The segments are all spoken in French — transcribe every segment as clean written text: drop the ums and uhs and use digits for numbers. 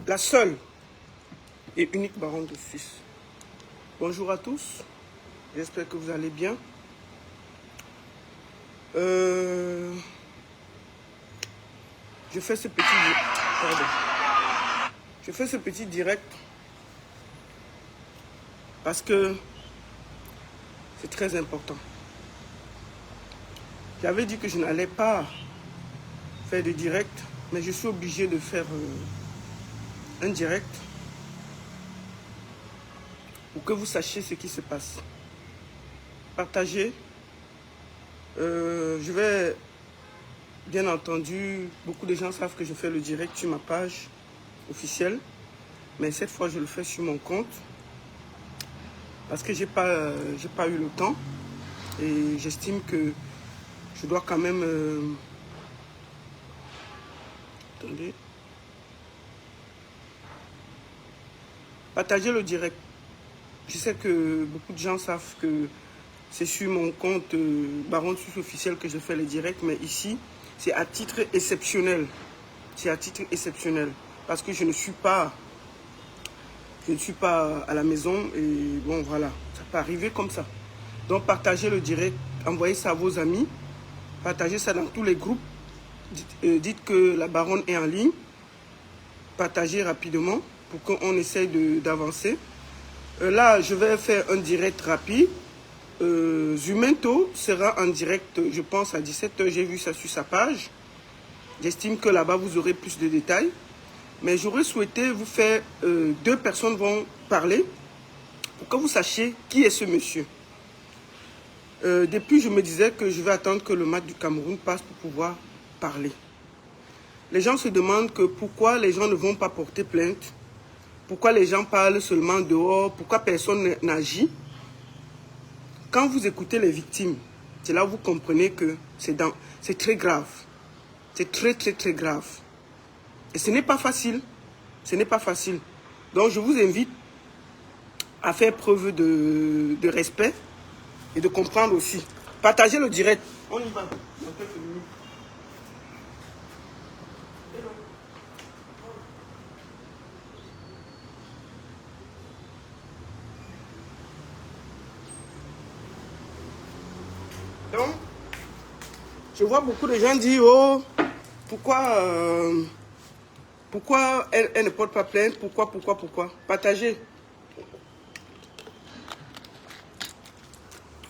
la seule et unique baronne de Suisse. Bonjour à tous, j'espère que vous allez bien. Je fais ce petit direct parce que c'est très important. J'avais dit que je n'allais pas faire de direct, mais je suis obligé de faire un direct pour que vous sachiez ce qui se passe. Partagez. Je vais, bien entendu, beaucoup de gens savent que je fais le direct sur ma page officielle, mais cette fois je le fais sur mon compte parce que j'ai pas eu le temps et j'estime que je dois quand même attendez, partager le direct. Je sais que beaucoup de gens savent que c'est sur mon compte Baron Suisse officiel que je fais les directs, mais ici, c'est à titre exceptionnel. C'est à titre exceptionnel. Parce que je ne suis pas à la maison et bon, voilà. Ça peut arriver comme ça. Donc, partagez le direct, envoyez ça à vos amis, partagez ça dans tous les groupes. Dites que la baronne est en ligne. Partagez rapidement pour qu'on essaye d'avancer. Là, je vais faire un direct rapide. Zumento sera en direct, je pense, à 17 h. J'ai vu ça sur sa page. J'estime que là-bas, vous aurez plus de détails. Mais j'aurais souhaité vous faire... deux personnes vont parler pour que vous sachiez qui est ce monsieur. Depuis, je me disais que je vais attendre que le match du Cameroun passe pour pouvoir parler. Les gens se demandent que pourquoi les gens ne vont pas porter plainte. Pourquoi les gens parlent seulement dehors. Pourquoi personne n'agit. Quand vous écoutez les victimes, c'est là où vous comprenez que c'est très grave. C'est très, très, très grave. Et ce n'est pas facile. Ce n'est pas facile. Donc, je vous invite à faire preuve de respect et de comprendre aussi. Partagez le direct. On y va. Donc, je vois beaucoup de gens dire, oh, pourquoi elle ne porte pas plainte, pourquoi. Partagez.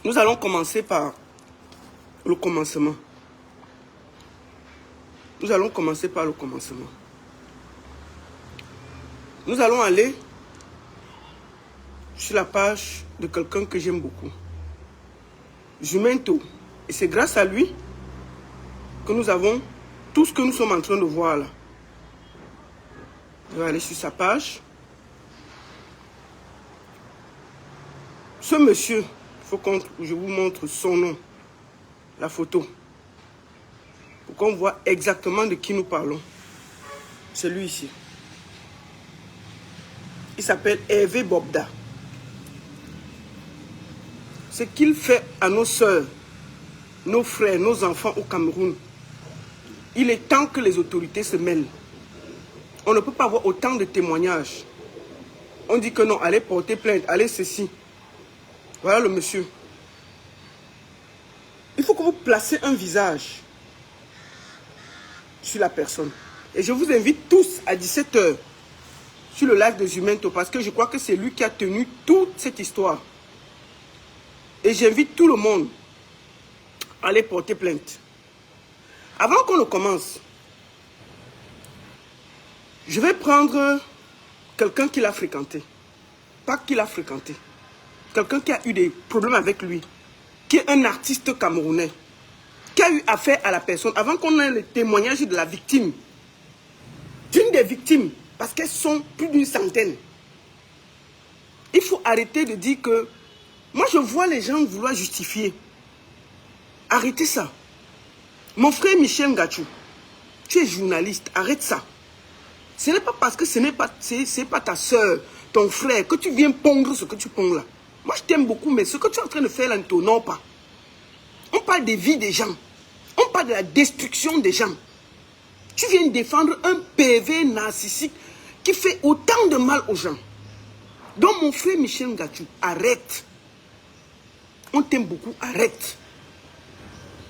Nous allons commencer par le commencement. Nous allons commencer par le commencement. Nous allons aller sur la page de quelqu'un que j'aime beaucoup. Jumento. Et c'est grâce à lui que nous avons tout ce que nous sommes en train de voir là. Je vais aller sur sa page. Ce monsieur, il faut que je vous montre son nom, la photo, pour qu'on voit exactement de qui nous parlons. C'est lui ici. Il s'appelle Hervé Bobda. Ce qu'il fait à nos sœurs, nos frères, nos enfants au Cameroun, il est temps que les autorités se mêlent. On ne peut pas avoir autant de témoignages. On dit que non, allez porter plainte, allez ceci. Voilà le monsieur. Il faut que vous placez un visage sur la personne. Et je vous invite tous à 17 h sur le live de Zumento parce que je crois que c'est lui qui a tenu toute cette histoire. Et j'invite tout le monde à aller porter plainte. Avant qu'on ne commence, je vais prendre quelqu'un qui l'a fréquenté. Pas qu'il a fréquenté. Quelqu'un qui a eu des problèmes avec lui. Qui est un artiste camerounais. Qui a eu affaire à la personne. Avant qu'on ait le témoignage de la victime. D'une des victimes. Parce qu'elles sont plus d'une centaine. Il faut arrêter de dire que... Moi, je vois les gens vouloir justifier. Arrêtez ça. Mon frère Michel Ngachou, tu es journaliste, arrête ça. Ce n'est pas parce que ce n'est pas ta soeur, ton frère, que tu viens pondre ce que tu ponds là. Moi, je t'aime beaucoup, mais ce que tu es en train de faire là ne t'honore pas. On parle des vies des gens. On parle de la destruction des gens. Tu viens défendre un PV narcissique qui fait autant de mal aux gens. Donc mon frère Michel Ngatou, arrête. On t'aime beaucoup, arrête.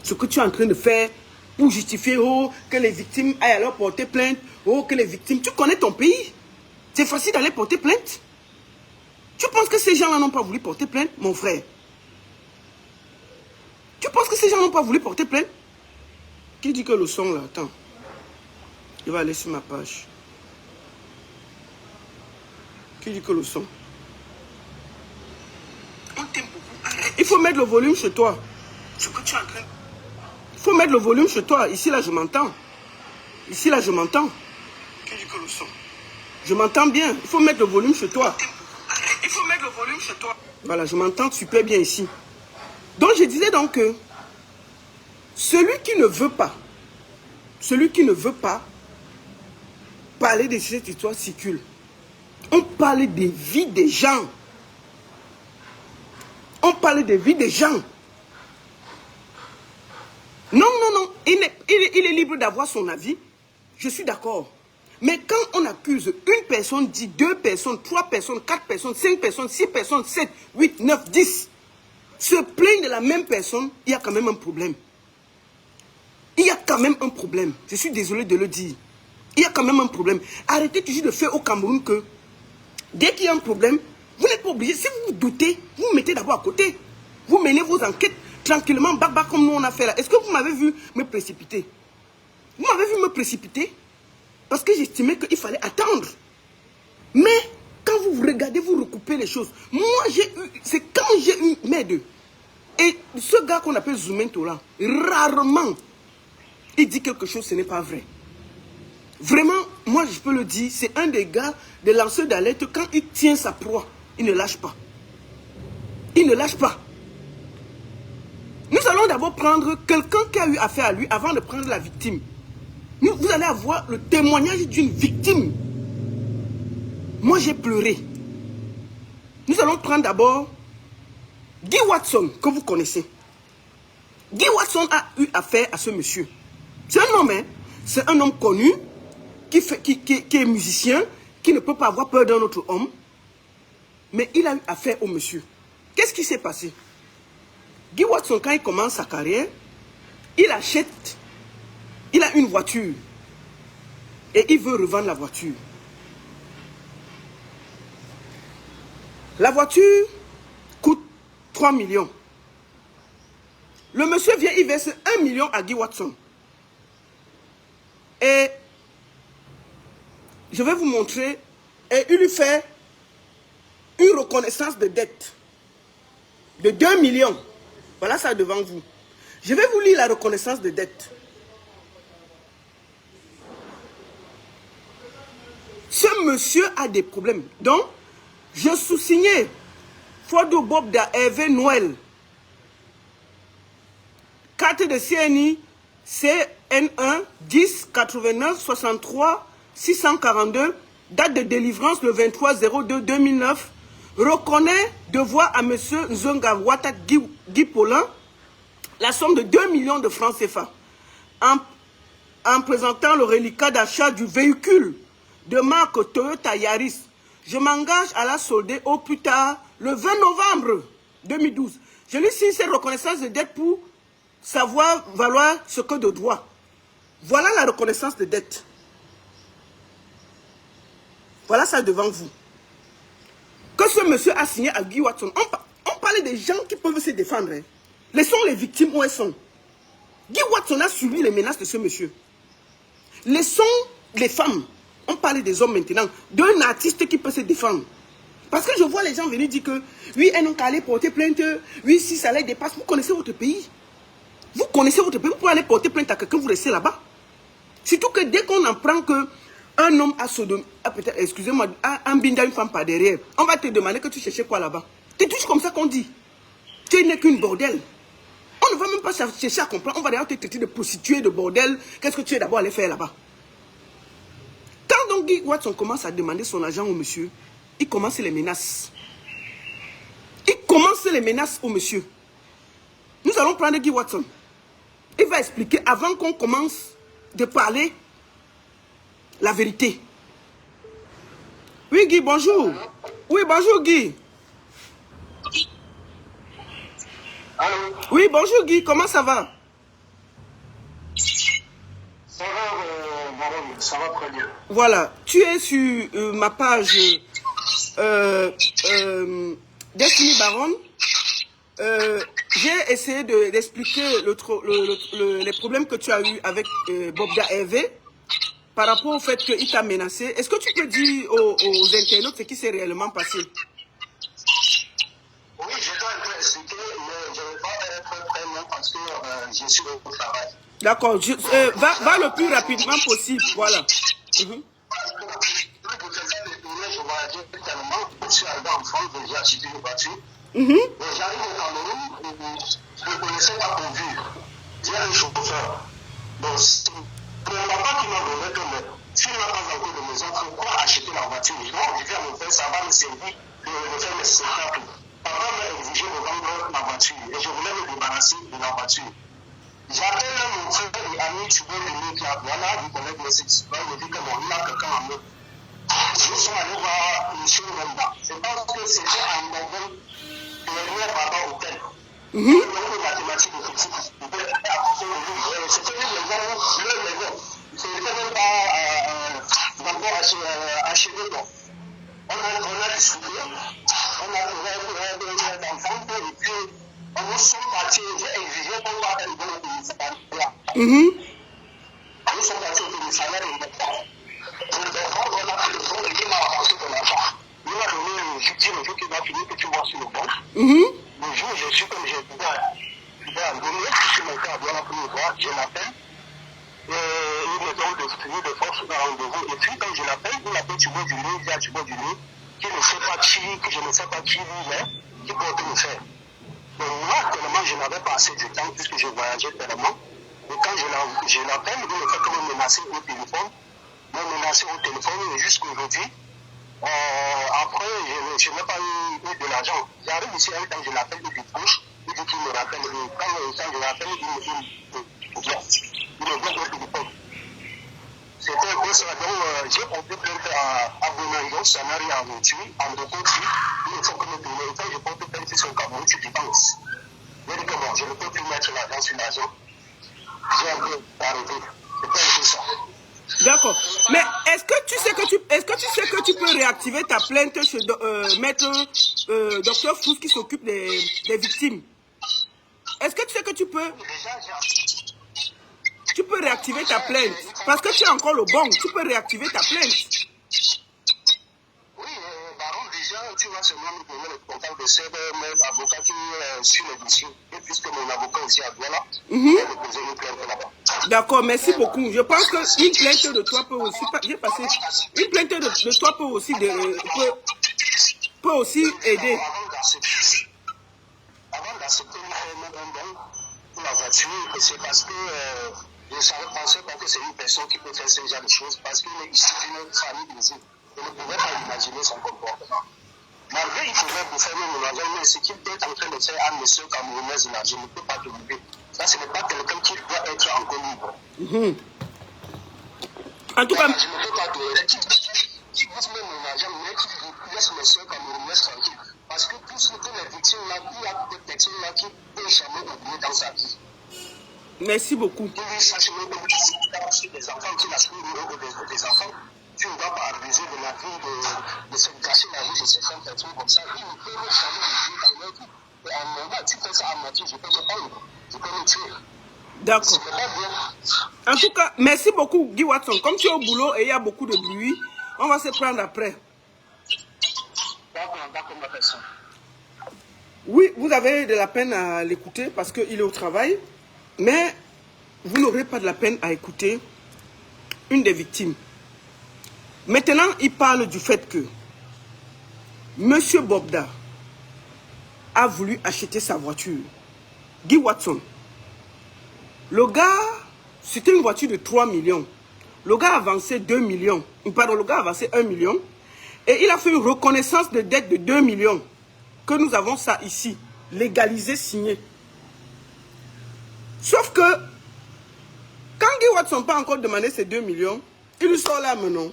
Ce que tu es en train de faire pour justifier que les victimes aillent alors porter plainte, que les victimes... Tu connais ton pays. C'est facile d'aller porter plainte. Tu penses que ces gens-là n'ont pas voulu porter plainte, mon frère? Tu penses que ces gens n'ont pas voulu porter plainte? Qui dit que le son là, attends. Il va aller sur ma page. Qui dit que le son? On t'aime beaucoup. Arrête. Il faut mettre le volume chez toi. Ce que tu es en train... Il faut mettre le volume chez toi. Ici là, je m'entends. Ici là, je m'entends. Qui dit que le son? Je m'entends bien. Il faut mettre le volume chez toi. Arrête. Il faut mettre le volume chez toi. Voilà, je m'entends super bien ici. Donc je disais donc que celui qui ne veut pas parler de cette histoire circule. On parle des vies des gens. On parle des vies des gens. Non, non, non. Il est libre d'avoir son avis. Je suis d'accord. Mais quand on accuse une personne, dit 2 personnes, 3 personnes, 4 personnes, 5 personnes, 6 personnes, 7, 8, 9, 10, se plaignent de la même personne, il y a quand même un problème. Il y a quand même un problème. Je suis désolé de le dire. Il y a quand même un problème. Arrêtez toujours de faire au Cameroun que dès qu'il y a un problème, vous n'êtes pas obligé. Si vous vous doutez, vous vous mettez d'abord à côté. Vous menez vos enquêtes tranquillement, bac comme nous on a fait là. Est-ce que vous m'avez vu me précipiter? Vous m'avez vu me précipiter parce que j'estimais qu'il fallait attendre. Mais quand vous regardez, vous recoupez les choses. Moi, c'est quand j'ai eu m'aide. Et ce gars qu'on appelle Zoumento là, rarement, il dit quelque chose, ce n'est pas vrai. Vraiment, moi je peux le dire, c'est un des gars, des lanceurs d'alerte, quand il tient sa proie, il ne lâche pas. Il ne lâche pas. Nous allons d'abord prendre quelqu'un qui a eu affaire à lui avant de prendre la victime. Vous allez avoir le témoignage d'une victime. Moi j'ai pleuré. Nous allons prendre d'abord Guy Watson, que vous connaissez. Guy Watson a eu affaire à ce monsieur. C'est un homme, hein? C'est un homme connu, qui est musicien, qui ne peut pas avoir peur d'un autre homme. Mais il a eu affaire au monsieur. Qu'est-ce qui s'est passé? Guy Watson, quand il commence sa carrière, il achète, il a une voiture. Et il veut revendre la voiture. La voiture coûte 3 millions. Le monsieur vient, il verse 1 million à Guy Watson. Et je vais vous montrer, et il lui fait une reconnaissance de dette de 2 millions. Voilà ça devant vous. Je vais vous lire la reconnaissance de dette. Ce monsieur a des problèmes. Donc, je sous-signais Fodo Bob da Hervé Noël. Carte de CNI CN1 10 89 63 642. Date de délivrance le 23/02/2009. Reconnaît devoir à M. Nzonga Watat Guy Paulin la somme de 2 millions de francs CFA en présentant le reliquat d'achat du véhicule de marque Toyota Yaris. Je m'engage à la solder au plus tard le 20 novembre 2012. Je lui signe cette reconnaissance de dette pour savoir valoir ce que de droit. Voilà la reconnaissance de dette. Voilà ça devant vous. Que ce monsieur a signé à Guy Watson. On parlait des gens qui peuvent se défendre. Hein. Laissons les victimes où elles sont. Guy Watson a subi les menaces de ce monsieur. Laissons les femmes. On parlait des hommes maintenant. D'un artiste qui peut se défendre. Parce que je vois les gens venir dire que oui, elles n'ont qu'à aller porter plainte. Oui, si ça les dépasse. Vous connaissez votre pays. Vous connaissez votre pays. Vous pouvez aller porter plainte à quelqu'un, vous restez là-bas. Surtout que dès qu'on apprend que un homme a sodomie, peut-être, excusez-moi, un binda une femme par derrière, on va te demander que tu cherchais quoi là-bas. C'est toujours comme ça qu'on dit. Tu n'es qu'une bordel. On ne va même pas chercher à comprendre. On va d'ailleurs te traiter de prostituée, de bordel. Qu'est-ce que tu es d'abord allé faire là-bas? Quand donc Guy Watson commence à demander son argent au monsieur, il commence les menaces. Il commence les menaces au monsieur. Nous allons prendre Guy Watson. Il va expliquer avant qu'on commence de parler la vérité. Oui, Guy, bonjour. Oui, bonjour, Guy. Allô? Oui, bonjour, Guy. Comment ça va? Ça va, Baron, ça va très bien. Voilà. Tu es sur ma page euh, Destiny Baron. J'ai essayé d'expliquer les problèmes que tu as eu avec Bobda Hervé par rapport au fait qu'il t'a menacé. Est-ce que tu peux dire aux internautes ce qui s'est réellement passé? Oui, je dois un peu expliquer, mais je ne vais pas être très long parce que je suis au travail. D'accord. Va le plus rapidement possible. Voilà. Mhm. Pour faire ça, je voyageais tellement. Je suis arrivé en France, j'ai acheté une voiture. Mhm. Et j'arrive au Cameroun, je ne connaissais pas conduire. J'ai un chauffeur. Donc, c'est mon papa qui m'a donné que s'il n'a pas encore de maison, pourquoi acheter la voiture? Non, je viens à mon père, ça va me servir de faire mes spectacles. Papa m'a exigé de vendre la voiture et je voulais me débarrasser de la voiture. J'appelle mon frère et ami Thibaut Denis qui a voilà, vous connaissez le site. Il me dit que bon, il a quelqu'un en main. Nous sommes allés voir M. Wanda. C'est parce que c'était un moment dernier papa hôtel. Il y a une mathématique de physique. C'était une maison. C'était même pas d'abord achevé. Donc, on a discuté, on a trouvé un enfant et puis nous sommes partis. J'ai exigé qu'on va aller dans le commissariat. Nous sommes partis au commissariat de l'État. On a fait le bon et il m'a apporté de l'argent. Il m'a donné le jour qui va finir que tu vois sur le banc. Le jour où je suis comme j'ai dit à donner, je suis monté à Douala pour le voir, je l'appelle. Il me donne de force un rendez-vous. Et puis quand je l'appelle, il m'appelle Thibaut Dulé, il dit à Thibaut Dulé, qui ne sait pas qui, que je ne sais pas qui lui est, qui peut tout me faire. Donc moi, tellement je n'avais pas assez de temps puisque je voyageais tellement. Et quand je l'appelle, il me fait que me menacer au téléphone. Me menacer au téléphone et jusqu'aujourd'hui. Après, je n'ai pas eu de l'argent. J'arrive ici, quand je l'appelle, il touche. Il dit qu'il me rappelle. Quand je l'appelle, il me bloque le téléphone. C'était un peu ça. Donc, j'ai porté plainte à Bonaïdo, ça n'a rien à me tuer. En Dokotu, il faut que me donne. Quand je porte plainte sur le Cameroun, tu dépenses. Je dis que bon, je ne peux plus mettre l'argent sur l'argent. J'ai un peu arrêté. C'est pas un peu ça. D'accord. Mais est-ce que tu peux réactiver ta plainte chez maître docteur Fous qui s'occupe des victimes? Est-ce que tu sais que tu peux réactiver ta plainte? Parce que tu as encore le bon, tu peux réactiver ta plainte. Oui, Baron, déjà, tu vas seulement me donner le contact de ces avocats qui suivent les dossiers. Et puisque mon avocat aussi à Douala, il va déposer une plainte là-bas. D'accord, merci beaucoup. Je pense qu'une plainte de toi peut aussi, une plainte de toi peut aussi aider. Avant d'accepter mon don pour la voiture, c'est parce que je ne pensais pas que c'est une personne qui peut faire ce genre de choses, parce qu'il est issu d'une famille d'usine. Je ne pouvais pas imaginer son comportement. Malgré il pouvait vous faire mon argent, mais ce qu'il est en train de faire à monsieur Camerounais, je ne peux pas trouver. Ça, ce n'est pas quelqu'un qui doit être encore libre. En tout cas, je ne peux pas tolérer qui vous met mon argent, mais qui laisse mes soeurs camerounais tranquilles. Parce que toutes les victimes-là, il y a des personnes-là qui peuvent jamais oublier dans sa vie. Merci beaucoup. Pour lui, sachez que des enfants qui lâchent des enfants, tu ne vas pas abuser de la vie, de se gâcher la vie de certaines personnes comme ça. Ils ne peuvent jamais oublier dans leur vie. Et en moment, tu fais ça à moitié, je peux te prendre, je peux me tuer. D'accord. En tout cas, merci beaucoup, Guy Watson. Comme tu es au boulot et il y a beaucoup de bruit, on va se prendre après. D'accord, ma personne. Oui, vous avez de la peine à l'écouter parce qu'il est au travail, mais vous n'aurez pas de la peine à écouter une des victimes. Maintenant, il parle du fait que Monsieur Bobda a voulu acheter sa voiture. Guy Watson. Le gars, c'était une voiture de 3 millions. Le gars a avancé 2 millions. Pardon, le gars a avancé 1 million. Et il a fait une reconnaissance de dette de 2 millions. Que nous avons ça ici. Légalisé, signé. Sauf que, quand Guy Watson n'a pas encore demandé ces 2 millions, il lui sort là maintenant.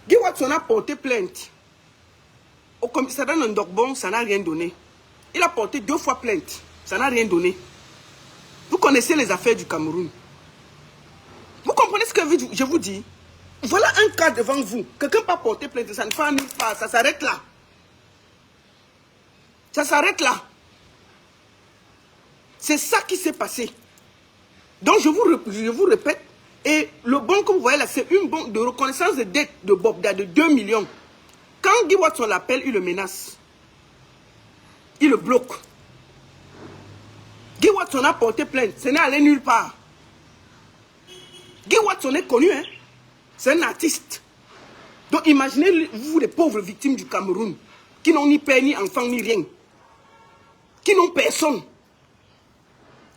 Guy Watson a porté plainte. Au commissariat de Ndogbon, ça n'a rien donné. Il a porté 2 fois plainte. Ça n'a rien donné. Vous connaissez les affaires du Cameroun. Vous comprenez ce que je vous dis? Voilà un cas devant vous. Quelqu'un peut porter plainte. Ça ne fait nulle part. Ça s'arrête là. Ça s'arrête là. C'est ça qui s'est passé. Donc je vous répète. Et le bon que vous voyez là, c'est une bon de reconnaissance de dette de Bobda de 2 millions. Quand Guy Watson l'appelle, il le menace. Il le bloque. Guy Watson a porté plainte. Ce n'est allé nulle part. Guy Watson est connu, hein. C'est un artiste. Donc imaginez, vous, les pauvres victimes du Cameroun, qui n'ont ni père, ni enfant, ni rien. Qui n'ont personne.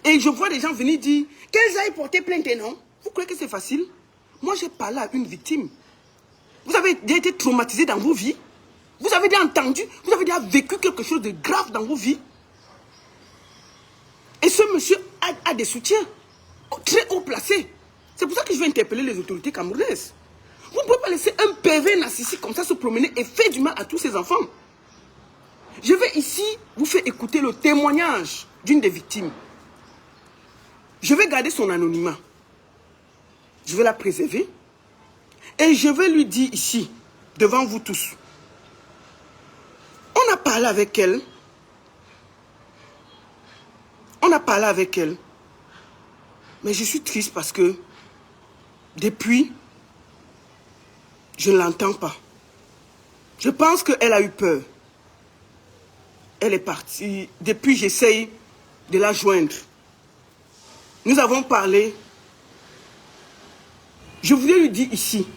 Et je vois des gens venir dire qu'elles aillent porter plainte, non? Vous croyez que c'est facile? Moi, j'ai parlé à une victime. Vous avez déjà été traumatisé dans vos vies? Vous avez déjà entendu? Vous avez déjà vécu quelque chose de grave dans vos vies? Et ce monsieur a des soutiens très haut placés. C'est pour ça que je vais interpeller les autorités camerounaises. Vous ne pouvez pas laisser un PV narcissique comme ça se promener et faire du mal à tous ces enfants. Je vais ici vous faire écouter le témoignage d'une des victimes. Je vais garder son anonymat. Je vais la préserver. Et je vais lui dire ici, devant vous tous. On a parlé avec elle. On a parlé avec elle. Mais je suis triste parce que depuis, je ne l'entends pas. Je pense qu'elle a eu peur. Elle est partie. Depuis, j'essaye de la joindre. Nous avons parlé. Je voulais lui dire ici,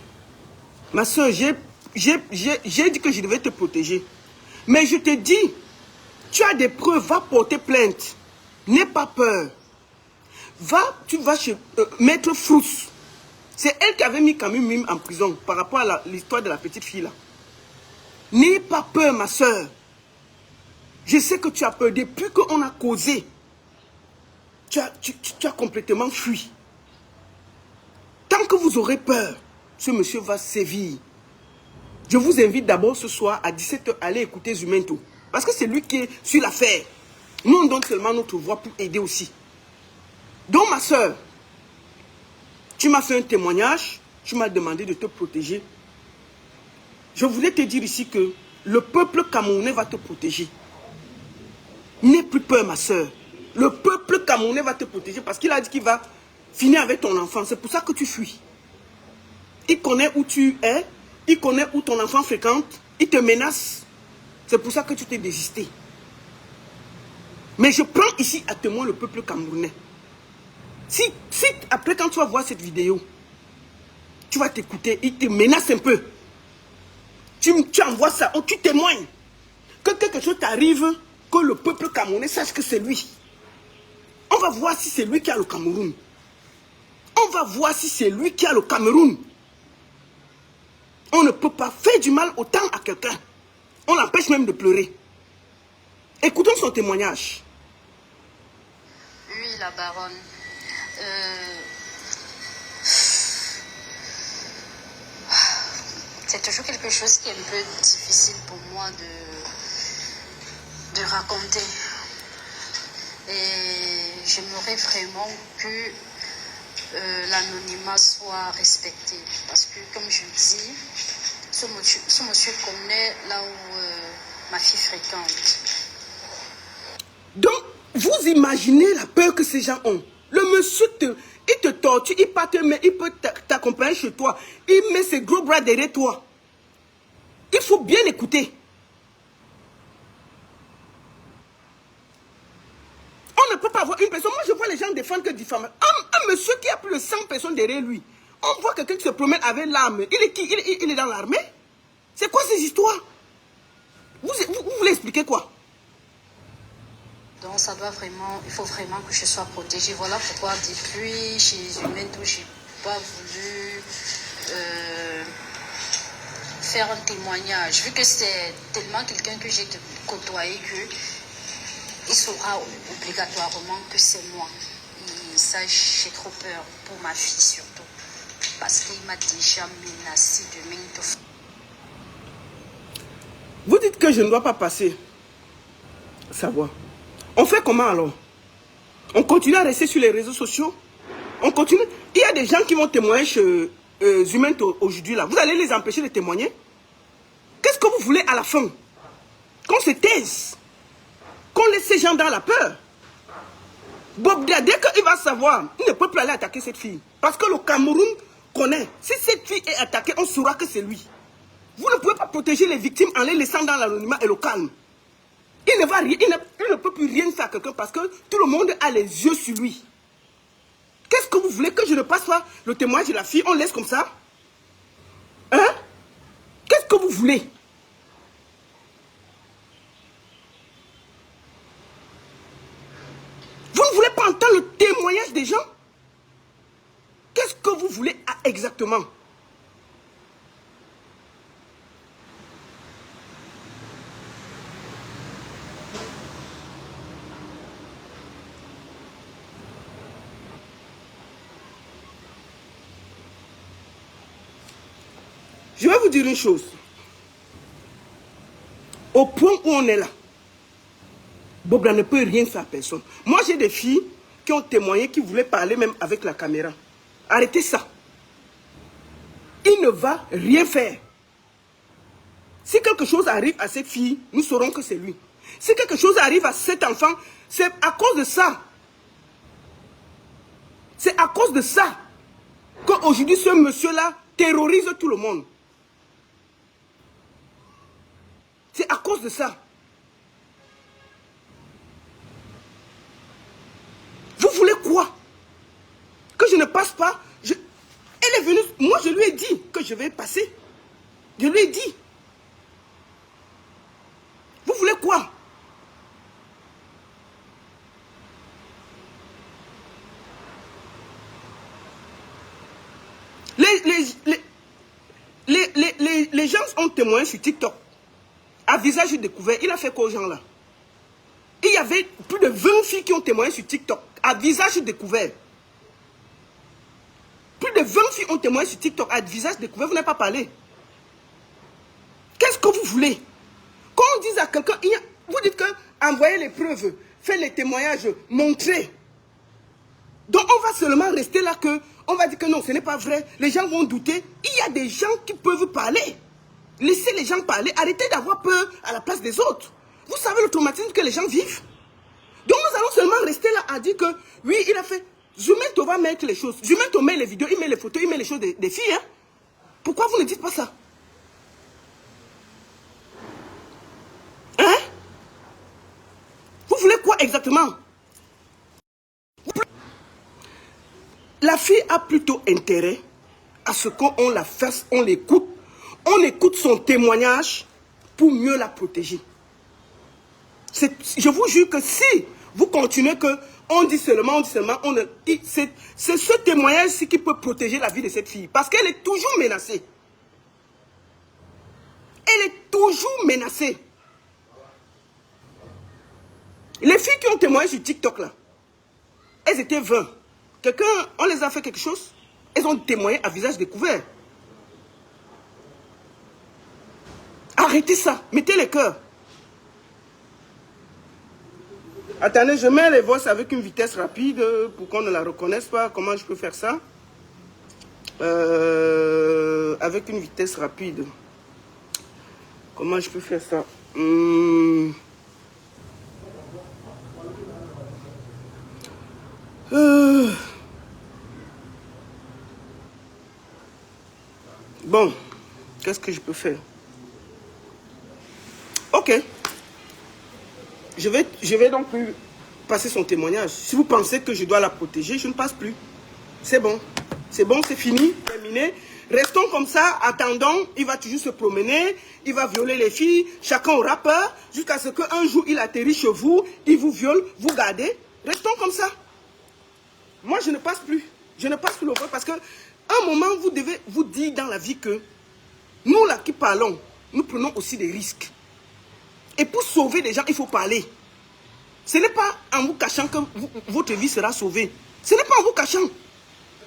ma soeur, j'ai dit que je devais te protéger. Mais je te dis, tu as des preuves, va porter plainte. N'aie pas peur. Tu vas chez Maître Frousse. C'est elle qui avait mis Camille Mime en prison par rapport à l'histoire de la petite fille là. N'aie pas peur, ma soeur. Je sais que tu as peur. Depuis qu'on a causé, tu as complètement fui. Tant que vous aurez peur, ce monsieur va sévir. Je vous invite d'abord ce soir à 17h à aller écouter Zumento. Parce que c'est lui qui est sur l'affaire. Nous, on donne seulement notre voix pour aider aussi. Donc, ma soeur, tu m'as fait un témoignage. Tu m'as demandé de te protéger. Je voulais te dire ici que le peuple camerounais va te protéger. N'aie plus peur, ma soeur. Le peuple camerounais va te protéger parce qu'il a dit qu'il va finir avec ton enfant. C'est pour ça que tu fuis. Il connaît où tu es. Il connaît où ton enfant fréquente. Il te menace. C'est pour ça que tu t'es désisté. Mais je prends ici à témoin le peuple camerounais. Si après, quand tu vas voir cette vidéo, tu vas t'écouter, il te menace un peu. Tu envoies ça, tu témoignes. Que quelque chose t'arrive, que le peuple camerounais sache que c'est lui. On va voir si c'est lui qui a le Cameroun. On va voir si c'est lui qui a le Cameroun. On ne peut pas faire du mal autant à quelqu'un. On l'empêche même de pleurer. Écoutons son témoignage. Oui, la baronne. C'est toujours quelque chose qui est un peu difficile pour moi de raconter. Et j'aimerais vraiment que l'anonymat soit respecté. Parce que, comme je dis, ce monsieur connaît là où ma fille fréquente. Donc, vous imaginez la peur que ces gens ont. Le monsieur, il te torture, il peut t'accompagner chez toi. Il met ses gros bras derrière toi. Il faut bien écouter. On ne peut pas avoir une personne. Moi, je vois les gens défendre que diffamation. Un monsieur qui a plus de 100 personnes derrière lui. On voit quelqu'un qui se promène avec l'arme. Il est qui? Il est dans l'armée? C'est quoi ces histoires? Vous voulez expliquer quoi? Donc ça doit vraiment, il faut vraiment que je sois protégée. Voilà pourquoi depuis chez Zumento, je n'ai pas voulu faire un témoignage. Vu que c'est tellement quelqu'un que j'ai côtoyé que il saura obligatoirement que c'est moi. Et ça, j'ai trop peur pour ma fille surtout. Parce qu'il m'a déjà menacé de maintes fois. Vous dites que je ne dois pas passer. Savoir. On fait comment alors? On continue à rester sur les réseaux sociaux? On continue. Il y a des gens qui vont témoigner chez Humain aujourd'hui là. Vous allez les empêcher de témoigner? Qu'est-ce que vous voulez à la fin? Qu'on se taise? Qu'on laisse ces gens dans la peur? Bob, dès qu'il va savoir, il ne peut plus aller attaquer cette fille. Parce que le Cameroun connaît. Si cette fille est attaquée, on saura que c'est lui. Vous ne pouvez pas protéger les victimes en les laissant dans l'anonymat et le calme. Il ne peut plus rien faire à quelqu'un parce que tout le monde a les yeux sur lui. Qu'est-ce que vous voulez? Que je ne passe pas le témoignage de la fille? On laisse comme ça? Hein? Qu'est-ce que vous voulez? Vous ne voulez pas entendre le témoignage des gens? Qu'est-ce que vous voulez exactement? Je vais vous dire une chose. Au point où on est là, Bobra ne peut rien faire à personne. Moi, j'ai des filles qui ont témoigné, qui voulaient parler même avec la caméra. Arrêtez ça. Il ne va rien faire. Si quelque chose arrive à cette fille, nous saurons que c'est lui. Si quelque chose arrive à cet enfant, c'est à cause de ça. C'est à cause de ça qu'aujourd'hui, ce monsieur-là terrorise tout le monde. C'est à cause de ça. Vous voulez quoi? Que je ne passe pas? Elle est venue, moi je lui ai dit que je vais passer. Je lui ai dit. Vous voulez quoi? Les gens ont témoigné sur TikTok. À visage découvert, il a fait quoi aux gens là? Il y avait plus de 20 filles qui ont témoigné sur TikTok. À visage découvert. Plus de 20 filles ont témoigné sur TikTok. À visage découvert, vous n'avez pas parlé. Qu'est-ce que vous voulez? Quand on dit à quelqu'un, vous dites que envoyez les preuves, faites les témoignages, montrez. Donc on va seulement rester là que, on va dire que non, ce n'est pas vrai. Les gens vont douter. Il y a des gens qui peuvent parler. Laissez les gens parler. Arrêtez d'avoir peur à la place des autres. Vous savez le traumatisme que les gens vivent. Donc nous allons seulement rester là à dire que, oui, il a fait. Zumento va mettre les choses. Zumento met les vidéos, il met les photos, il met les choses des filles. Hein? Pourquoi vous ne dites pas ça? Hein? Vous voulez quoi exactement? La fille a plutôt intérêt à ce qu'on la fasse, on l'écoute. On écoute son témoignage pour mieux la protéger. Je vous jure que si vous continuez on dit seulement, c'est ce témoignage qui peut protéger la vie de cette fille. Parce qu'elle est toujours menacée. Elle est toujours menacée. Les filles qui ont témoigné sur TikTok là, elles étaient 20. On les a fait quelque chose, elles ont témoigné à visage découvert. Arrêtez ça, mettez les cœurs. Attendez, je mets les voix avec une vitesse rapide pour qu'on ne la reconnaisse pas. Comment je peux faire ça? Avec une vitesse rapide. Comment je peux faire ça? Bon, qu'est-ce que je peux faire? Ok. Je vais donc plus passer son témoignage. Si vous pensez que je dois la protéger, je ne passe plus. C'est bon. C'est bon, c'est fini, terminé. Restons comme ça, attendons. Il va toujours se promener, il va violer les filles. Chacun aura peur jusqu'à ce qu'un jour il atterrit chez vous, il vous viole, vous gardez. Restons comme ça. Moi, je ne passe plus. Je ne passe plus le vrai parce que un moment, vous devez vous dire dans la vie que nous là qui parlons, nous prenons aussi des risques. Et pour sauver des gens, il faut parler. Ce n'est pas en vous cachant que votre vie sera sauvée. Ce n'est pas en vous cachant.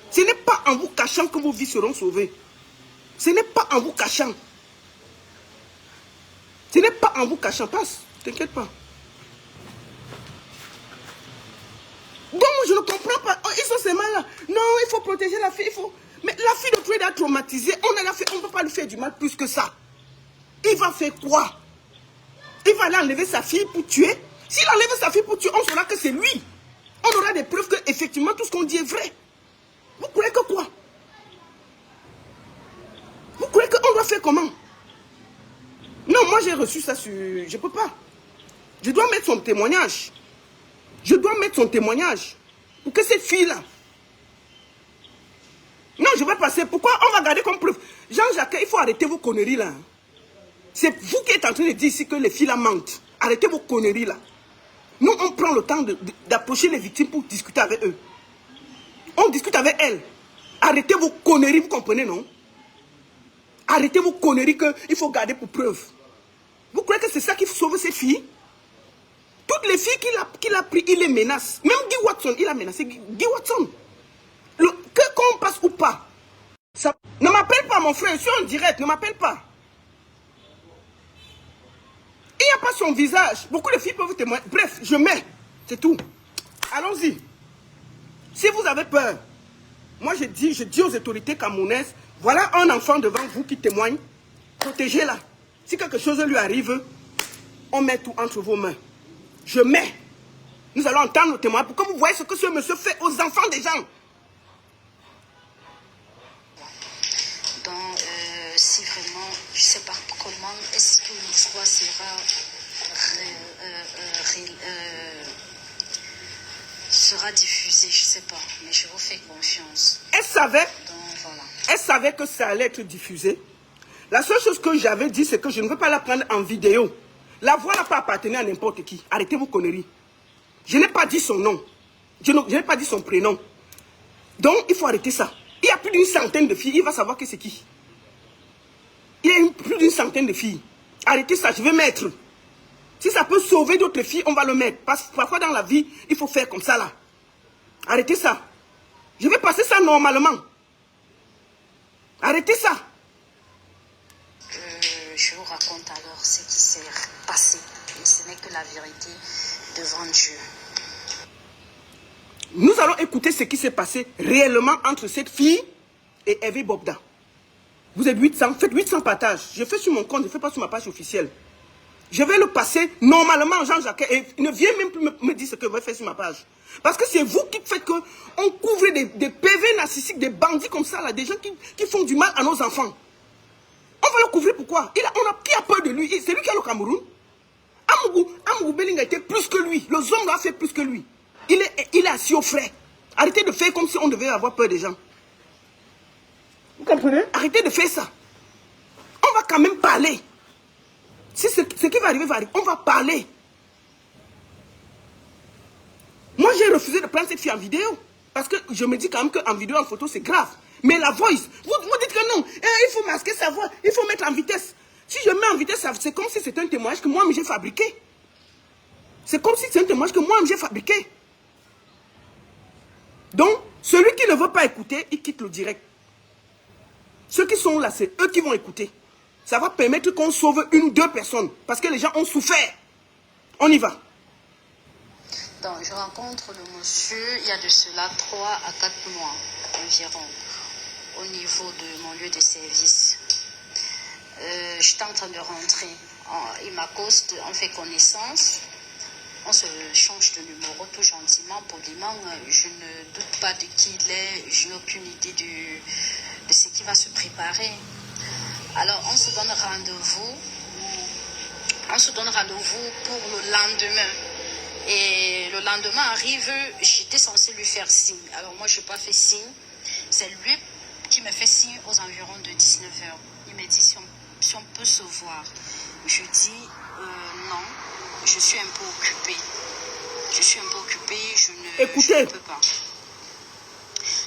Ce n'est pas en vous cachant que vos vies seront sauvées. Ce n'est pas en vous cachant. Ce n'est pas en vous cachant, passe, t'inquiète pas. Donc, je ne comprends pas. Oh, ils sont ces là. Non, il faut protéger la fille. Il faut... Mais la fille de Fred a traumatisé. On ne peut pas lui faire du mal plus que ça. Il va faire quoi? Il va aller enlever sa fille pour tuer. S'il enlève sa fille pour tuer, on saura que c'est lui. On aura des preuves que effectivement tout ce qu'on dit est vrai. Vous croyez que quoi? Vous croyez qu'on doit faire comment? Non, moi j'ai reçu ça sur... Je peux pas. Je dois mettre son témoignage. Je dois mettre son témoignage. Pour que cette fille-là... Non, je vais passer. Pourquoi on va garder comme preuve? Jean-Jacques, il faut arrêter vos conneries là. C'est vous qui êtes en train de dire ici que les filles là mentent. Arrêtez vos conneries là. Nous, on prend le temps d'approcher les victimes pour discuter avec eux. On discute avec elles. Arrêtez vos conneries, vous comprenez, non? Arrêtez vos conneries qu'il faut garder pour preuve. Vous croyez que c'est ça qui sauve ces filles? Toutes les filles qu'il a pris, il les menace. Même Guy Watson, il a menacé Guy Watson. Qu'on passe ou pas. Ça... Ne m'appelle pas, mon frère, je suis en direct, ne m'appelle pas. Il n'y a pas son visage. Beaucoup de filles peuvent vous témoigner. Bref, je mets. C'est tout. Allons-y. Si vous avez peur, moi je dis aux autorités camerounaises, voilà un enfant devant vous qui témoigne. Protégez-la. Si quelque chose lui arrive, on met tout entre vos mains. Je mets. Nous allons entendre le témoin pour que vous voyez ce que ce monsieur fait aux enfants des gens. Donc, si vraiment, je ne sais pas comment, est-ce que l'histoire sera diffusée, je ne sais pas, mais je vous fais confiance. Elle savait, donc, voilà. Elle savait que ça allait être diffusé. La seule chose que j'avais dit, c'est que je ne veux pas la prendre en vidéo. La voix n'a pas appartenu à n'importe qui. Arrêtez vos conneries. Je n'ai pas dit son nom. Je n'ai pas dit son prénom. Donc, il faut arrêter ça. Il y a plus d'une centaine de filles. Il va savoir que c'est qui. Il y a plus d'une centaine de filles. Arrêtez ça, je vais mettre. Si ça peut sauver d'autres filles, on va le mettre. Parce que parfois dans la vie, il faut faire comme ça là. Arrêtez ça. Je vais passer ça normalement. Arrêtez ça. Je vous raconte alors ce qui s'est passé. Et ce n'est que la vérité devant Dieu. Nous allons écouter ce qui s'est passé réellement entre cette fille et Hervé Bobda. Vous êtes 800, faites 800 partages. Je fais sur mon compte, je ne fais pas sur ma page officielle. Je vais le passer normalement, Jean-Jacques. Et il ne vient même plus me dire ce que je vais faire sur ma page. Parce que c'est vous qui faites qu'on couvre des PV narcissiques, des bandits comme ça, là, des gens qui font du mal à nos enfants. On va le couvrir pourquoi? Qui a peur de lui? C'est lui qui a le Cameroun. Amougou Belling a été plus que lui. Le Zongo a fait plus que lui. Il est assis au frais. Arrêtez de faire comme si on devait avoir peur des gens. Vous comprenez? Arrêtez de faire ça. On va quand même parler. Si ce qui va arriver, on va parler. Moi, j'ai refusé de prendre cette fille en vidéo. Parce que je me dis quand même qu'en vidéo, en photo, c'est grave. Mais la voice, vous dites que non. Il faut masquer sa voix. Il faut mettre en vitesse. Si je mets en vitesse, c'est comme si c'était un témoignage que moi-même j'ai fabriqué. C'est comme si c'est un témoignage que moi-même j'ai fabriqué. Donc, celui qui ne veut pas écouter, il quitte le direct. Ceux qui sont là, c'est eux qui vont écouter. Ça va permettre qu'on sauve une ou deux personnes. Parce que les gens ont souffert. On y va. Donc, je rencontre le monsieur, il y a de cela 3 à 4 mois environ, au niveau de mon lieu de service. J'étais en train de rentrer. Il m'accoste, on fait connaissance. On se change de numéro tout gentiment, poliment. Je ne doute pas de qui il est. Je n'ai aucune idée de ce qui va se préparer. Alors, on se donne rendez-vous. On se donne rendez-vous pour le lendemain. Et le lendemain arrive, j'étais censée lui faire signe. Alors, moi, je n'ai pas fait signe. C'est lui qui me fait signe aux environs de 19h. Il me dit si on peut se voir. Je dis non. Je suis un peu occupée. Je ne peux pas.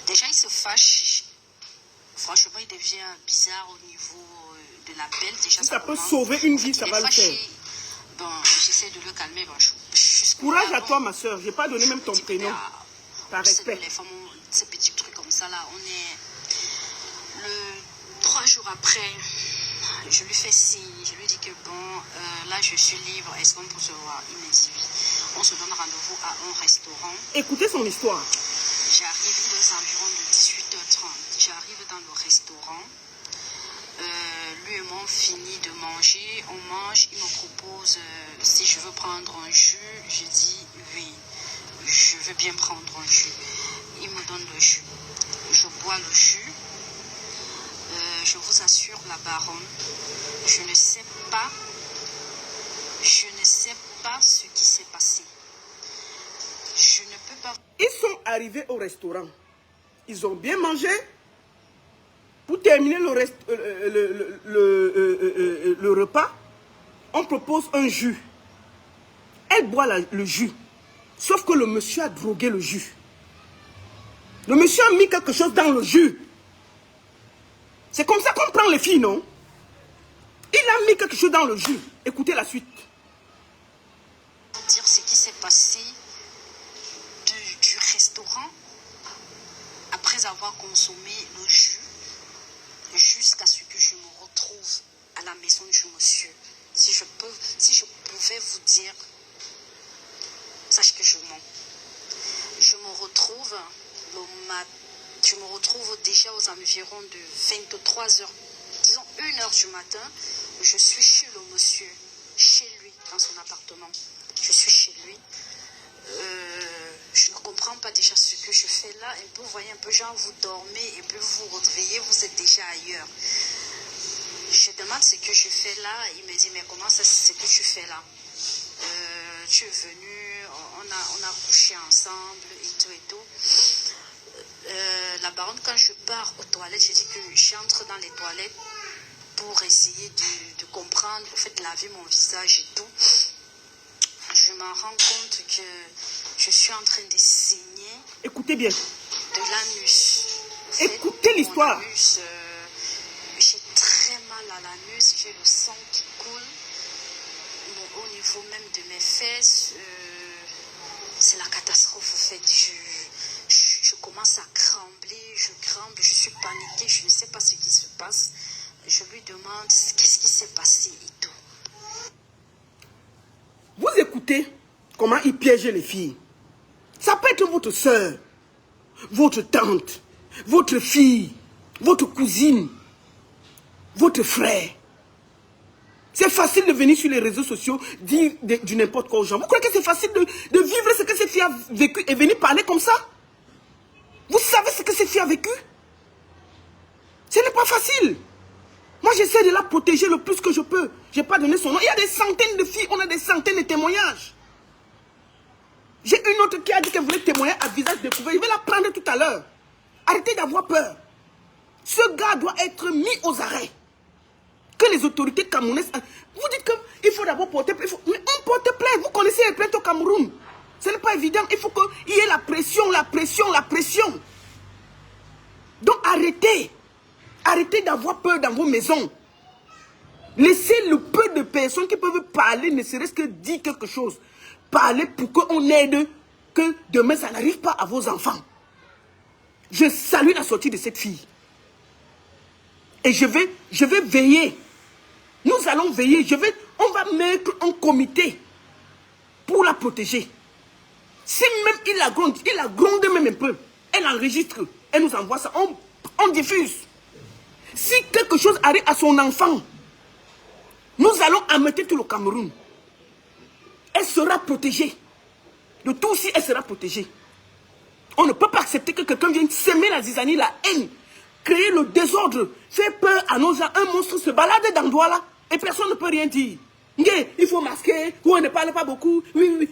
Déjà, il se fâche. Franchement, il devient bizarre au niveau de l'appel. Déjà, si ça peut sauver une vie, ça va le faire. Bon, j'essaie de le calmer. Bon, courage à toi, ma soeur. Je n'ai pas donné même ton prénom. Par respect. Les femmes ont ces petits trucs comme ça, là. On est 3 jours après. Je lui fais signe, je lui dis que bon, là je suis libre, est-ce qu'on peut se voir? Il me dit oui. On se donne rendez-vous à un restaurant. Écoutez son histoire. J'arrive, il est environ de 18h30. J'arrive dans le restaurant. Lui et moi on finit de manger, on mange, il me propose si je veux prendre un jus, je dis oui, je veux bien prendre un jus. Il me donne le jus, je bois le jus. Je vous assure, la baronne, je ne sais pas ce qui s'est passé. Je ne peux pas. Ils sont arrivés au restaurant, ils ont bien mangé. Pour terminer le repas, on propose un jus. Elle boit le jus. Sauf que le monsieur a drogué le jus. Le monsieur a mis quelque chose dans le jus. C'est comme ça qu'on prend les filles, non? Il a mis quelque chose dans le jus. Écoutez la suite. Dire ce qui s'est passé du restaurant après avoir consommé le jus. Jusqu'à ce que je me retrouve à la maison du monsieur. Si je pouvais vous dire, sache que je mens. Je me retrouve déjà aux environs de 23h, disons 1h du matin. Je suis chez le monsieur, chez lui, dans son appartement. Je suis chez lui. Je ne comprends pas déjà ce que je fais là. Et puis vous voyez un peu, genre vous dormez et puis vous vous réveillez, vous êtes déjà ailleurs. Je demande ce que je fais là. Il me dit, mais comment ça, c'est ce que tu fais là? Tu es venu, on a couché ensemble et tout et tout. La baronne, quand je pars aux toilettes, je dis que j'entre dans les toilettes pour essayer de comprendre, en fait, laver mon visage et tout. Je me rends compte que je suis en train de saigner. Écoutez bien. De l'anus. Écoutez l'histoire. J'ai très mal à l'anus, j'ai le sang qui coule. Bon, au niveau même de mes fesses, c'est la catastrophe en fait. Je commence à trembler, je tremble, je suis paniquée, je ne sais pas ce qui se passe. Je lui demande qu'est-ce qui s'est passé et tout. Vous écoutez comment il piège les filles. Ça peut être votre soeur, votre tante, votre fille, votre cousine, votre frère. C'est facile de venir sur les réseaux sociaux, dire du n'importe quoi aux gens. Vous croyez que c'est facile de vivre ce que cette fille a vécu et venir parler comme ça? Vous savez ce que cette fille a vécu? Ce n'est pas facile. Moi, j'essaie de la protéger le plus que je peux. Je n'ai pas donné son nom. Il y a des centaines de filles, on a des centaines de témoignages. J'ai une autre qui a dit qu'elle voulait témoigner à visage découvert. Je vais la prendre tout à l'heure. Arrêtez d'avoir peur. Ce gars doit être mis aux arrêts. Que les autorités camerounaises... Vous dites qu'il faut d'abord porter plainte. Mais on porte plainte. Vous connaissez les plaintes au Cameroun. Ce n'est pas évident. Il faut qu'il y ait la pression, la pression, la pression. Donc arrêtez. Arrêtez d'avoir peur dans vos maisons. Laissez le peu de personnes qui peuvent parler, ne serait-ce que dire quelque chose. Parler pour qu'on aide, que demain ça n'arrive pas à vos enfants. Je salue la sortie de cette fille. Et je vais veiller. Nous allons veiller. On va mettre un comité pour la protéger. Si même il la gronde même un peu, elle enregistre, elle nous envoie ça, on diffuse. Si quelque chose arrive à son enfant, nous allons amener tout le Cameroun. Elle sera protégée. De tout si elle sera protégée. On ne peut pas accepter que quelqu'un vienne semer la zizanie, la haine, créer le désordre, faire peur à nos gens. Un monstre se balade dans le doigt là et personne ne peut rien dire. Il faut masquer, ou on ne parle pas beaucoup. Oui.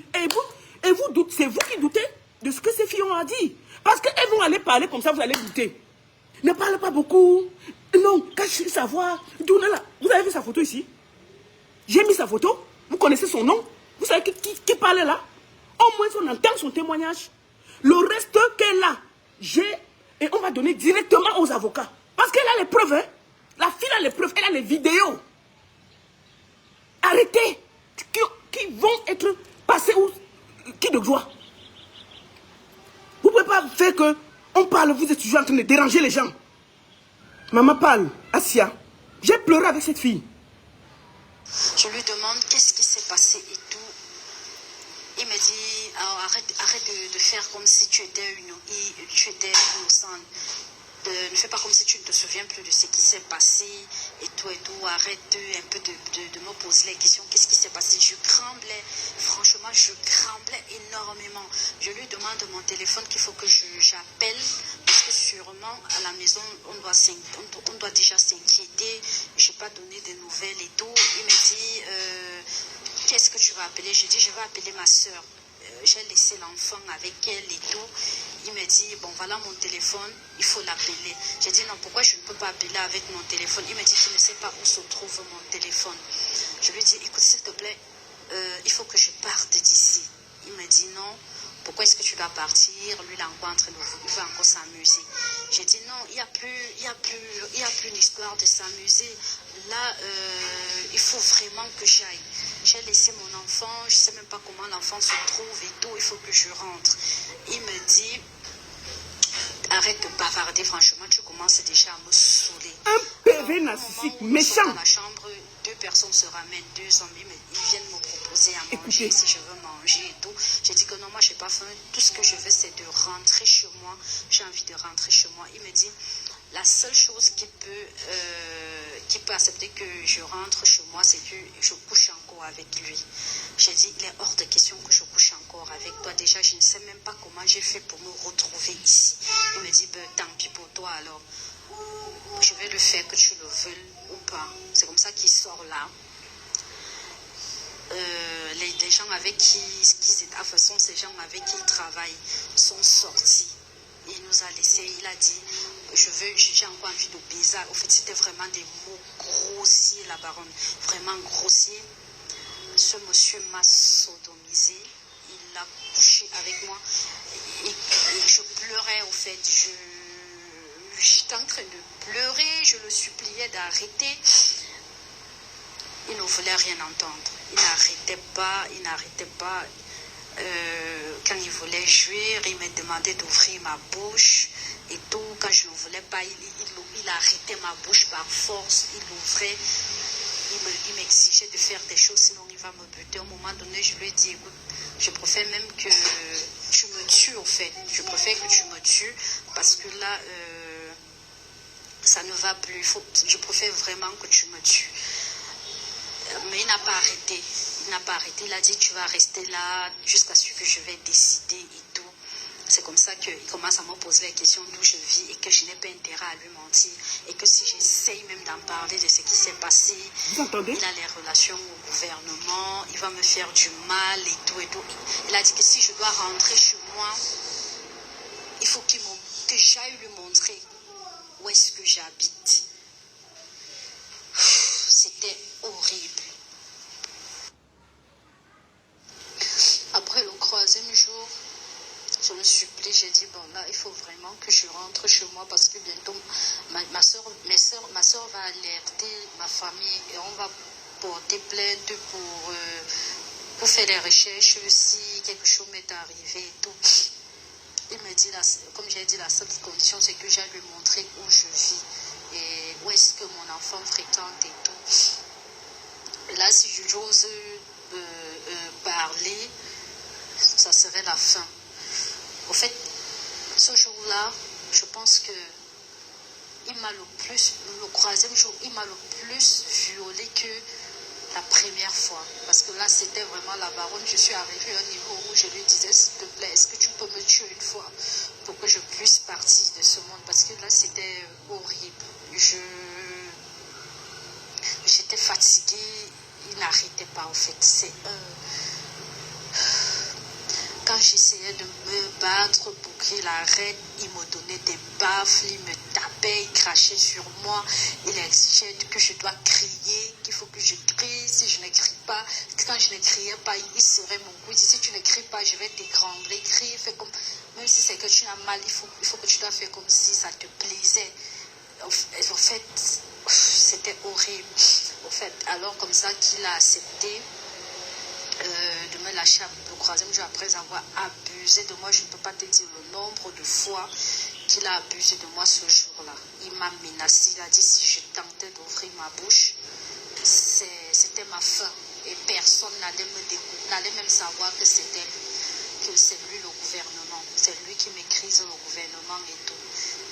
Et vous doutez, c'est vous qui doutez de ce que ces filles ont à dire. Parce qu'elles vont aller parler comme ça, vous allez douter. Ne parle pas beaucoup. Non, cachez sa voix. Vous avez vu sa photo ici? J'ai mis sa photo. Vous connaissez son nom? Vous savez qui parle là? Au moins on entend son témoignage. Le reste qu'elle a, et on va donner directement aux avocats. Parce qu'elle a les preuves. Hein? La fille a les preuves, elle a les vidéos. Arrêtez. Qui vont être passés où? Qui de droit? Vous ne pouvez pas faire que on parle, vous êtes toujours en train de déranger les gens. Maman parle, Asia. J'ai pleuré avec cette fille. Je lui demande qu'est-ce qui s'est passé et tout. Il me dit, alors, arrête de faire comme si tu étais innocente. Ne fais pas comme si tu ne te souviens plus de ce qui s'est passé et tout. Arrête un peu de me poser les questions. Qu'est-ce qui s'est passé? Je tremblais. Franchement, je tremblais énormément. Je lui demande de mon téléphone qu'il faut que j'appelle. Parce que sûrement, à la maison, on doit déjà s'inquiéter. Je n'ai pas donné de nouvelles et tout. Il me dit, qu'est-ce que tu vas appeler? Je dis, je vais appeler ma soeur. J'ai laissé l'enfant avec elle et tout. Il me dit, bon, voilà mon téléphone, il faut l'appeler. J'ai dit, non, pourquoi je ne peux pas appeler avec mon téléphone? Il me dit qu'il ne sait pas où se trouve mon téléphone. Je lui dis, écoute, s'il te plaît, il faut que je parte d'ici. Il me dit, non, pourquoi est-ce que tu dois partir? Lui, il est encore en train de il va encore s'amuser. J'ai dit, non, il n'y a plus une histoire de s'amuser. Là, il faut vraiment que j'aille. J'ai laissé mon enfant, je ne sais même pas comment l'enfant se trouve et tout, il faut que je rentre. Il me dit, arrête de bavarder, franchement, tu commences déjà à me saouler. Un PV narcissique, méchant. Dans la chambre, 2 personnes se ramènent, 2 hommes, ils viennent me proposer à manger. Si je veux manger et tout. J'ai dit que non, moi, je n'ai pas faim. Tout ce que je veux, c'est de rentrer chez moi. J'ai envie de rentrer chez moi. Il me dit, la seule chose qui peut accepter que je rentre chez moi, c'est que je couche encore avec lui. J'ai dit, il est hors de question que je couche encore avec toi. Déjà, je ne sais même pas comment j'ai fait pour me retrouver ici. Il me dit, ben, tant pis pour toi alors. Je vais le faire que tu le veuilles ou pas. C'est comme ça qu'il sort là. Les gens avec qui de façon, ces gens avec qui il travaille sont sortis. Il nous a laissé, il a dit, j'ai encore envie de baiser. Au fait, c'était vraiment des mots grossiers, la baronne, vraiment grossiers. Ce monsieur m'a sodomisé, il a couché avec moi et je pleurais, au fait, j'étais en train de pleurer, je le suppliais d'arrêter. Il ne voulait rien entendre, il n'arrêtait pas. Quand il voulait jouer, il me demandait d'ouvrir ma bouche et tout. Quand je ne voulais pas, il arrêtait ma bouche par force, il l'ouvrait. Il m'exigeait de faire des choses, sinon il va me buter. À un moment donné, je lui ai dit, écoute, je préfère même que tu me tues, au fait. Je préfère que tu me tues, parce que là, ça ne va plus. Je préfère vraiment que tu me tues. Mais il n'a pas arrêté. Il a dit, tu vas rester là jusqu'à ce que je vais décider et tout. C'est comme ça qu'il commence à me poser les questions d'où je vis et que je n'ai pas intérêt à lui mentir. Et que si j'essaye même d'en parler de ce qui s'est passé, il a les relations au gouvernement, il va me faire du mal et tout et tout. Il a dit que si je dois rentrer chez moi, il faut que j'aille lui montrer où est-ce que j'habite. C'était horrible. Après le 3e jour, je le supplie, j'ai dit, bon là, il faut vraiment que je rentre chez moi parce que bientôt, ma soeur va alerter ma famille et on va porter plainte pour faire les recherches si quelque chose m'est arrivé et tout. Il me dit, comme j'ai dit, la seule condition, c'est que j'aille lui montrer où je vis et où est-ce que mon enfant fréquente et tout. Là, si j'ose parler, ça serait la fin. Au fait, ce jour-là, je pense que le 3e jour, il m'a le plus violée que la première fois. Parce que là, c'était vraiment la baronne. Je suis arrivée à un niveau où je lui disais, s'il te plaît, est-ce que tu peux me tuer une fois pour que je puisse partir de ce monde? Parce que là, c'était horrible. J'étais fatiguée. Il n'arrêtait pas, en fait. Quand j'essayais de me battre pour qu'il arrête, il me donnait des baffes, il me tapait, il crachait sur moi, il exigeait que je dois crier, qu'il faut que je crie. Si je ne crie pas, quand je ne criais pas, il serrait mon cou. Il dit, si tu ne cries pas, je vais t'étrangler. Crie, fais comme, même si c'est que tu as mal, il faut que tu dois faire comme si ça te plaisait. En fait, c'était horrible. En fait, alors comme ça qu'il a accepté de me lâcher le 3e jour après avoir abusé de moi. Je ne peux pas te dire le nombre de fois qu'il a abusé de moi ce jour-là. Il m'a menacé, il a dit si je tentais d'ouvrir ma bouche, c'était ma fin. Et personne n'allait même savoir que c'est lui le gouvernement. C'est lui qui maîtrise le gouvernement et tout.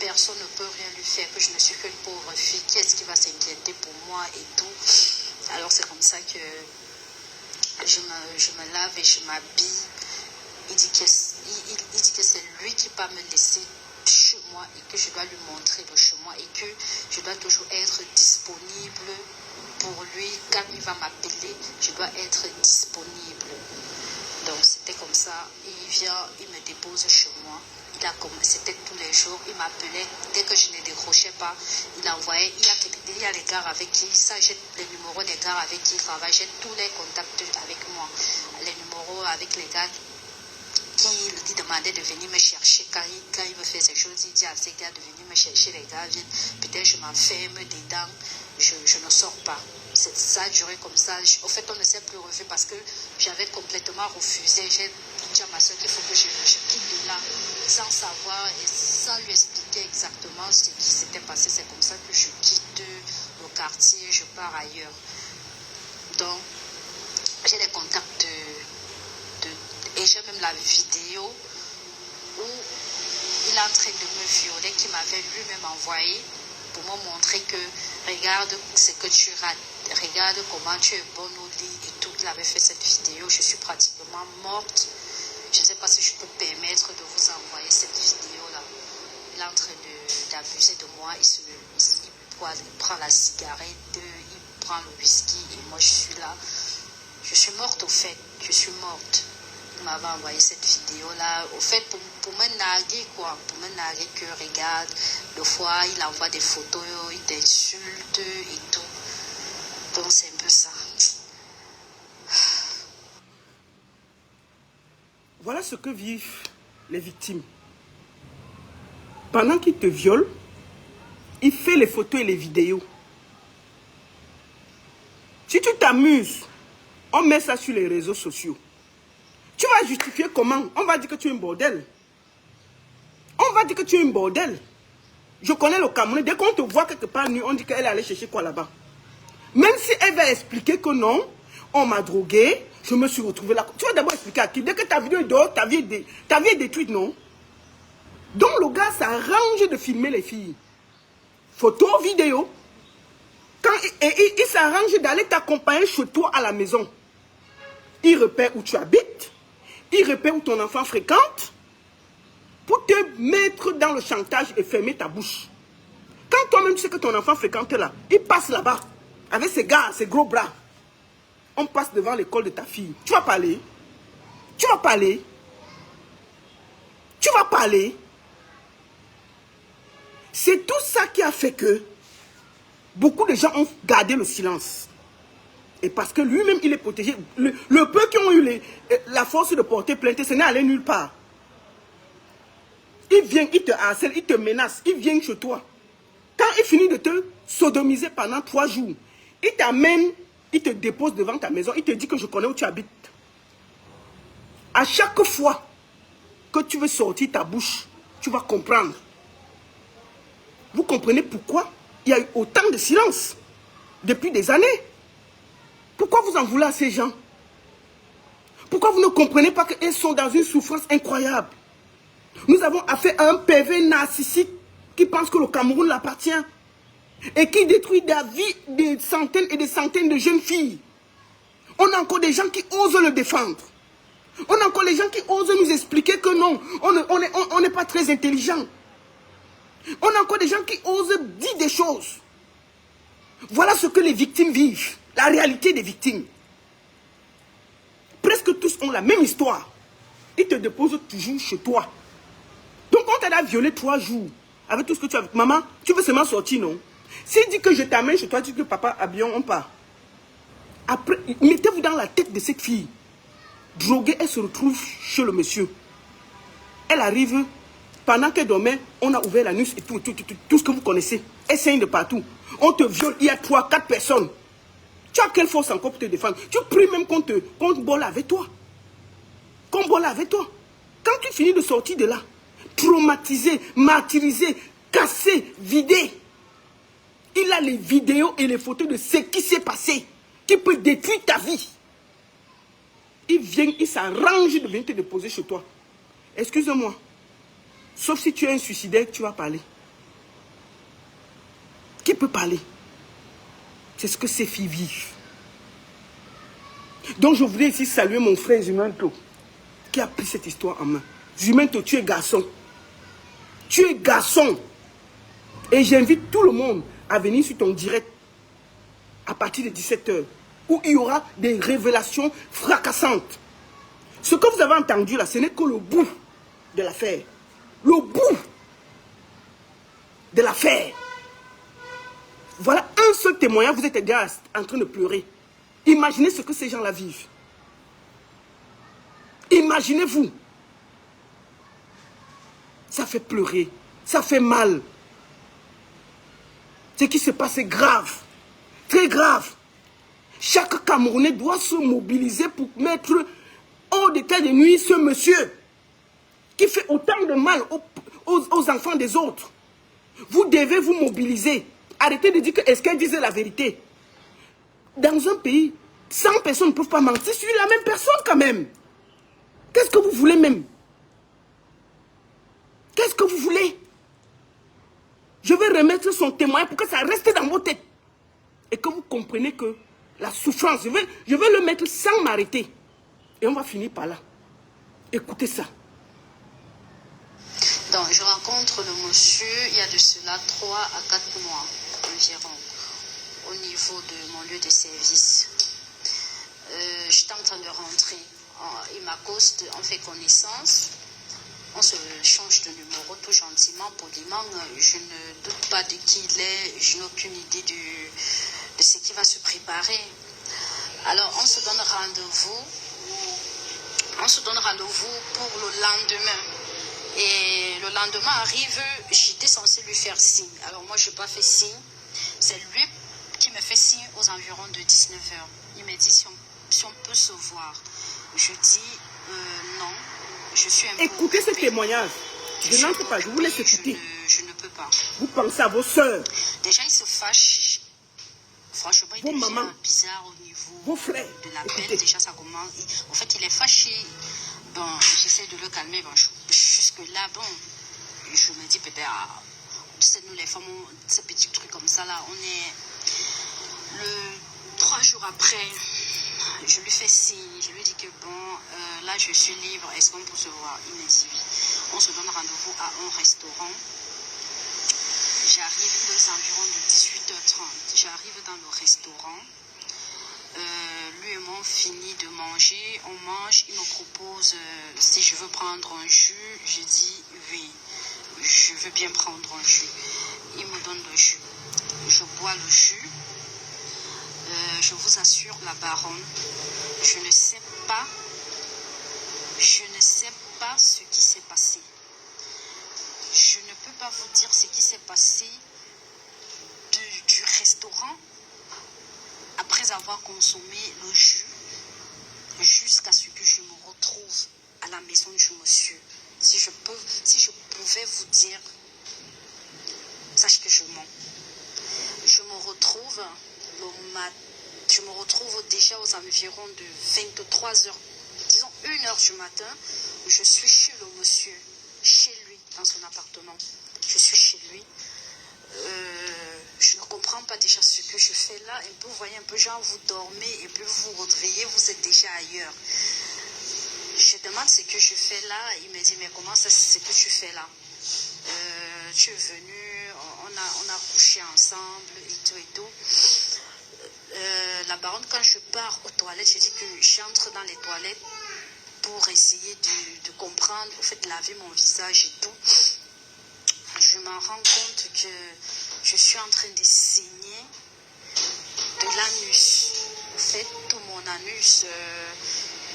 Personne ne peut rien lui faire, que je ne suis qu'une pauvre fille. Qui est-ce qui va s'inquiéter pour moi et tout? Alors c'est comme ça que je me lave et je m'habille. Il dit que c'est lui qui va me laisser chez moi et que je dois lui montrer le chemin et que je dois toujours être disponible pour lui. Quand il va m'appeler, je dois être disponible. Donc c'était comme ça. Il vient, il me dépose chez moi. C'était tous les jours. Il m'appelait. Dès que je ne décrochais pas, il envoyait. Il y a les gars avec qui, ça j'ai les numéros des gars avec qui il travaille. J'ai tous les contacts avec moi. Les numéros avec les gars qui lui demandait de venir me chercher quand il me fait ces choses. Il dit à ces gars de venir me chercher. Les gars viennent. Peut-être je m'enferme dedans. Je ne sors pas. Ça a duré comme ça. Au fait, on ne s'est plus revu parce que j'avais complètement refusé. J'ai dit à ma soeur qu'il faut que je quitte de là sans savoir et sans lui expliquer exactement ce qui s'était passé. C'est comme ça que je quitte le quartier, je pars ailleurs. Donc, j'ai les contacts et j'ai même la vidéo où il est en train de me violer, qu'il m'avait lui-même envoyé pour me montrer que regarde ce que tu rates, regarde comment tu es bonne au lit et tout. Il avait fait cette vidéo, je suis pratiquement morte. Je ne sais pas si je peux permettre de vous envoyer cette vidéo-là. Il est en train d'abuser de moi, il prend la cigarette, il prend le whisky et moi je suis là. Je suis morte au fait, je suis morte. Il m'avait envoyé cette vidéo-là, au fait, pour me narguer, quoi. Pour me narguer que, regarde, des fois, il envoie des photos, il t'insulte et tout. Donc, c'est un peu ça. Voilà ce que vivent les victimes. Pendant qu'il te viole, il fait les photos et les vidéos. Si tu t'amuses, on met ça sur les réseaux sociaux. Tu vas justifier comment? On va dire que tu es un bordel. On va dire que tu es un bordel. Je connais le Cameroun. Dès qu'on te voit quelque part nu, on dit qu'elle est allée chercher quoi là-bas. Même si elle va expliquer que non, on m'a drogué, je me suis retrouvée là. Tu vas d'abord expliquer à qui? Dès que ta vidéo est dehors, ta vie est détruite, non? Donc le gars s'arrange de filmer les filles. Photo, vidéo. Et il s'arrange d'aller t'accompagner chez toi à la maison. Il repère où tu habites. Il repère où ton enfant fréquente. Pour te mettre dans le chantage et fermer ta bouche. Quand toi-même tu sais que ton enfant fréquente là, il passe là-bas. Avec ses gars, ses gros bras. On passe devant l'école de ta fille. Tu vas parler. Tu vas parler. Tu vas parler. C'est tout ça qui a fait que beaucoup de gens ont gardé le silence. Et parce que lui-même, il est protégé. Le peu qui ont eu la force de porter plainte, ce n'est allé nulle part. Il vient, il te harcèle, il te menace, il vient chez toi. Quand il finit de te sodomiser pendant 3 jours, il t'amène, il te dépose devant ta maison, il te dit que je connais où tu habites. À chaque fois que tu veux sortir ta bouche, tu vas comprendre. Vous comprenez pourquoi il y a eu autant de silence depuis des années? Pourquoi vous en voulez à ces gens? Pourquoi vous ne comprenez pas qu'ils sont dans une souffrance incroyable? Nous avons affaire à un PV narcissique qui pense que le Cameroun l'appartient et qui détruit la vie des centaines et des centaines de jeunes filles. On a encore des gens qui osent le défendre. On a encore des gens qui osent nous expliquer que non, on n'est pas très intelligent. On a encore des gens qui osent dire des choses. Voilà ce que les victimes vivent. La réalité des victimes. Presque tous ont la même histoire. Ils te déposent toujours chez toi. Donc on t'a violé 3 jours. Avec tout ce que tu as. Maman, tu veux seulement sortir, non? S'il dit que je t'amène chez toi, tu dis que papa, habillons, on part. Après, mettez-vous dans la tête de cette fille. Droguée, elle se retrouve chez le monsieur. Elle arrive, pendant qu'elle dormait, on a ouvert l'anus et tout ce que vous connaissez. Elle saigne de partout. On te viole, il y a 3, 4 personnes. Tu as quelle force encore pour te défendre? Tu pries même qu'on bolle avec toi. Qu'on bolle avec toi. Quand tu finis de sortir de là, traumatisé, martyrisé, cassé, vidé. Il a les vidéos et les photos de ce qui s'est passé, qui peut détruire ta vie. Il vient, il s'arrange de venir te déposer chez toi. Excuse-moi. Sauf si tu es un suicidaire, tu vas parler. Qui peut parler? C'est ce que ces filles vivent. Donc je voudrais ici saluer mon frère Zumento, qui a pris cette histoire en main. Zumento, tu es garçon. Tu es garçon. Et j'invite tout le monde à venir sur ton direct à partir de 17 h, où il y aura des révélations fracassantes. Ce que vous avez entendu là, ce n'est que le bout de l'affaire. Le bout de l'affaire. Voilà un seul témoignage, vous êtes déjà en train de pleurer. Imaginez ce que ces gens-là vivent. Imaginez-vous. Ça fait pleurer, ça fait mal. Ce qui se passe est grave, très grave. Chaque Camerounais doit se mobiliser pour mettre hors d'état de nuit ce monsieur qui fait autant de mal aux enfants des autres. Vous devez vous mobiliser. Arrêtez de dire que est-ce qu'elle disait la vérité. Dans un pays, 100 personnes ne peuvent pas mentir sur la même personne quand même. Qu'est-ce que vous voulez même? Qu'est-ce que vous voulez? Je vais remettre son témoin pour que ça reste dans vos têtes. Et que vous compreniez que la souffrance, je vais le mettre sans m'arrêter. Et on va finir par là. Écoutez ça. Donc, je rencontre le monsieur, il y a de cela 3 à 4 mois environ, au niveau de mon lieu de service. J'étais en train de rentrer. Il m'accoste, on fait connaissance. On se change de numéro tout gentiment, poliment. Je ne doute pas de qui il est. Je n'ai aucune idée de ce qui va se préparer. Alors, on se donne rendez-vous. On se donne rendez-vous pour le lendemain. Et le lendemain arrive, j'étais censée lui faire signe. Alors moi, je n'ai pas fait signe. C'est lui qui me fait signe aux environs de 19 h. Il me dit si on peut se voir. Je dis non. Je suis un peu Écoutez ce occupée. témoignage. Je n'entre pas, je vous laisse écouter. Je ne peux pas. Vous pensez à vos soeurs. Déjà, il se fâche. Franchement, il Vos devient mamans. bizarre au niveau Vos frères. de l'appel. Écoutez. Déjà, ça commence. En fait, il est fâché. Bon, j'essaie de le calmer. Bon, jusque-là, bon, je me dis peut-être, tu sais, nous les femmes, ces petits trucs comme ça, là, on est... 3 jours après, je lui fais signe. Je lui dis que bon, là, je suis libre. Est-ce qu'on peut se voir? Il me dit oui. On se donne rendez-vous à un restaurant. J'arrive, il est environ de 18 h 30. J'arrive dans le restaurant. Lui et moi on finit de manger. On mange. Il me propose si je veux prendre un jus. Je dis oui. Je veux bien prendre un jus. Il me donne le jus. Je bois le jus. Je vous assure, la baronne, je ne sais pas ce qui s'est passé. Je ne peux pas vous dire ce qui s'est passé du restaurant après avoir consommé le jus jusqu'à ce que je me retrouve à la maison du monsieur. Si je pouvais vous dire, sache que je mens. Je me retrouve déjà aux environs de 23 h, disons 1 h du matin. Je suis chez le monsieur, chez lui, dans son appartement. Je suis chez lui. Je ne comprends pas déjà ce que je fais là. Et puis vous voyez un peu, genre vous dormez et puis vous vous réveillez, vous êtes déjà ailleurs. Je demande ce que je fais là. Il me dit, mais comment ça, c'est ce que tu fais là? Tu es venu, on a couché ensemble et tout et tout. La baronne, quand je pars aux toilettes, je dis que j'entre dans les toilettes pour essayer de comprendre, au fait, laver mon visage et tout. Je me rends compte que je suis en train de saigner de l'anus. En fait, tout mon anus,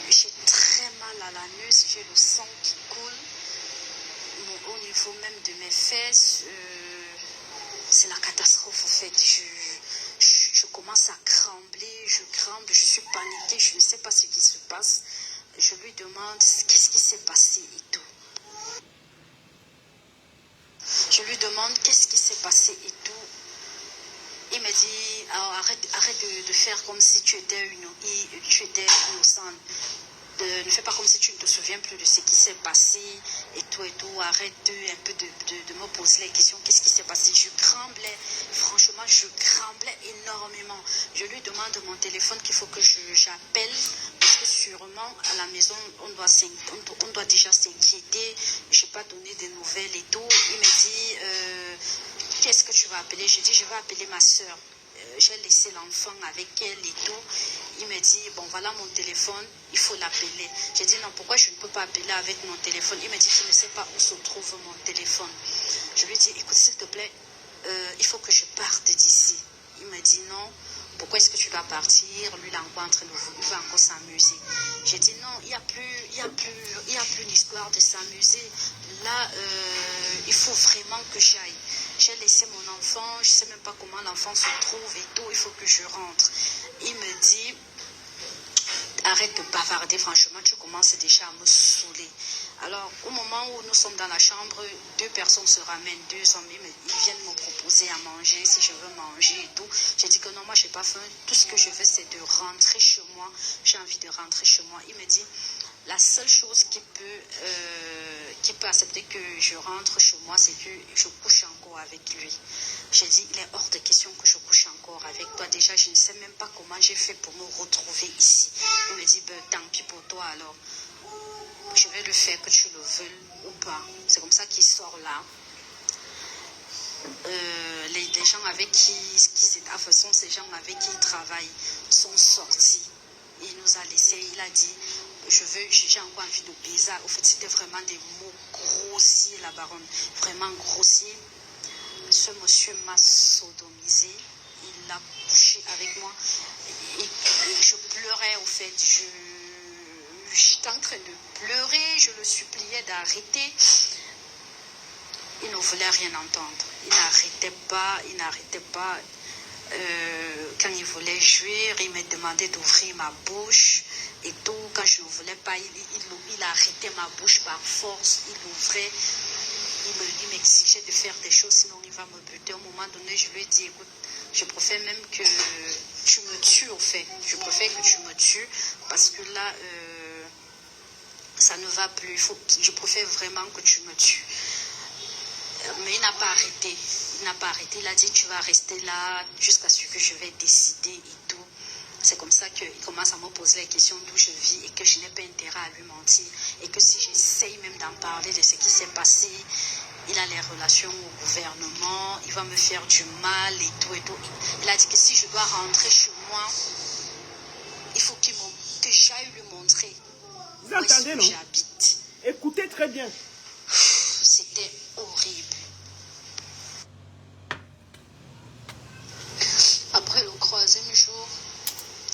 j'ai très mal à l'anus, j'ai le sang qui coule. Au niveau même de mes fesses, c'est la catastrophe en fait. Je commence à trembler, je tremble, je suis paniquée, je ne sais pas ce qui se passe. Je lui demande qu'est-ce qui s'est passé et tout. Alors, arrête de faire comme si tu étais innocente. Ne fais pas comme si tu ne te souviens plus de ce qui s'est passé et tout. Arrête un peu de me poser les questions. Qu'est-ce qui s'est passé? Je tremblais. Franchement, je tremblais énormément. Je lui demande mon téléphone qu'il faut que j'appelle parce que sûrement à la maison, on doit déjà s'inquiéter. Je n'ai pas donné de nouvelles et tout. Il me dit, qu'est-ce que tu vas appeler? Je dis, je vais appeler ma soeur. J'ai laissé l'enfant avec elle et tout. Il me dit, bon, voilà mon téléphone, il faut l'appeler. J'ai dit, non, pourquoi je ne peux pas appeler avec mon téléphone? Il me dit, je ne sais pas où se trouve mon téléphone. Je lui dis, écoute, s'il te plaît, il faut que je parte d'ici. Il me dit, non, pourquoi est-ce que tu dois partir? Lui, il est encore en train il va encore s'amuser. J'ai dit, non, il n'y a plus une histoire de s'amuser. Là, il faut vraiment que j'aille. J'ai laissé mon enfant, je ne sais même pas comment l'enfant se trouve et tout, il faut que je rentre. Il me dit, arrête de bavarder, franchement, tu commences déjà à me saouler. Alors, au moment où nous sommes dans la chambre, 2 personnes se ramènent, 2 hommes, ils viennent me proposer à manger, si je veux manger et tout. J'ai dit que non, moi, je n'ai pas faim. Tout ce que je veux, c'est de rentrer chez moi. J'ai envie de rentrer chez moi. Il me dit, la seule chose qui peut accepter que je rentre chez moi, c'est que je couche encore avec lui. J'ai dit, il est hors de question que je couche encore avec toi. Déjà, je ne sais même pas comment j'ai fait pour me retrouver ici. Il me dit, ben, tant pis pour toi alors. Je vais le faire que tu le veuilles ou pas. C'est comme ça qu'il sort là. Les gens avec qui sont ces gens avec qui il travaille sont sortis. Il nous a laissés, il a dit, j'ai encore envie de baiser. Au fait, c'était vraiment des mots grossiers, la baronne. Vraiment grossiers. Ce monsieur m'a sodomisé. Il a couché avec moi. Et je pleurais, au fait. J'étais en train de pleurer. Je le suppliais d'arrêter. Il ne voulait rien entendre. Il n'arrêtait pas. Quand il voulait jouir, il me demandait d'ouvrir ma bouche et tout. Quand je ne voulais pas, il arrêtait ma bouche par force. Il ouvrait. Il m'exigeait de faire des choses, sinon il va me buter. À un moment donné, je lui ai dit, écoute, je préfère même que tu me tues, au fait. Je préfère que tu me tues, parce que là, ça ne va plus. Je préfère vraiment que tu me tues. Mais il n'a pas arrêté. Il a dit, tu vas rester là jusqu'à ce que je vais décider et tout. C'est comme ça qu'il commence à me poser les questions d'où je vis et que je n'ai pas intérêt à lui mentir. Et que si j'essaye même d'en parler de ce qui s'est passé, il a les relations au gouvernement, il va me faire du mal et tout et tout. Il a dit que si je dois rentrer chez moi, il faut que j'aille lui montrer Vous entendez, non? J'habite. Écoutez très bien. C'était horrible. Après le 3e jour,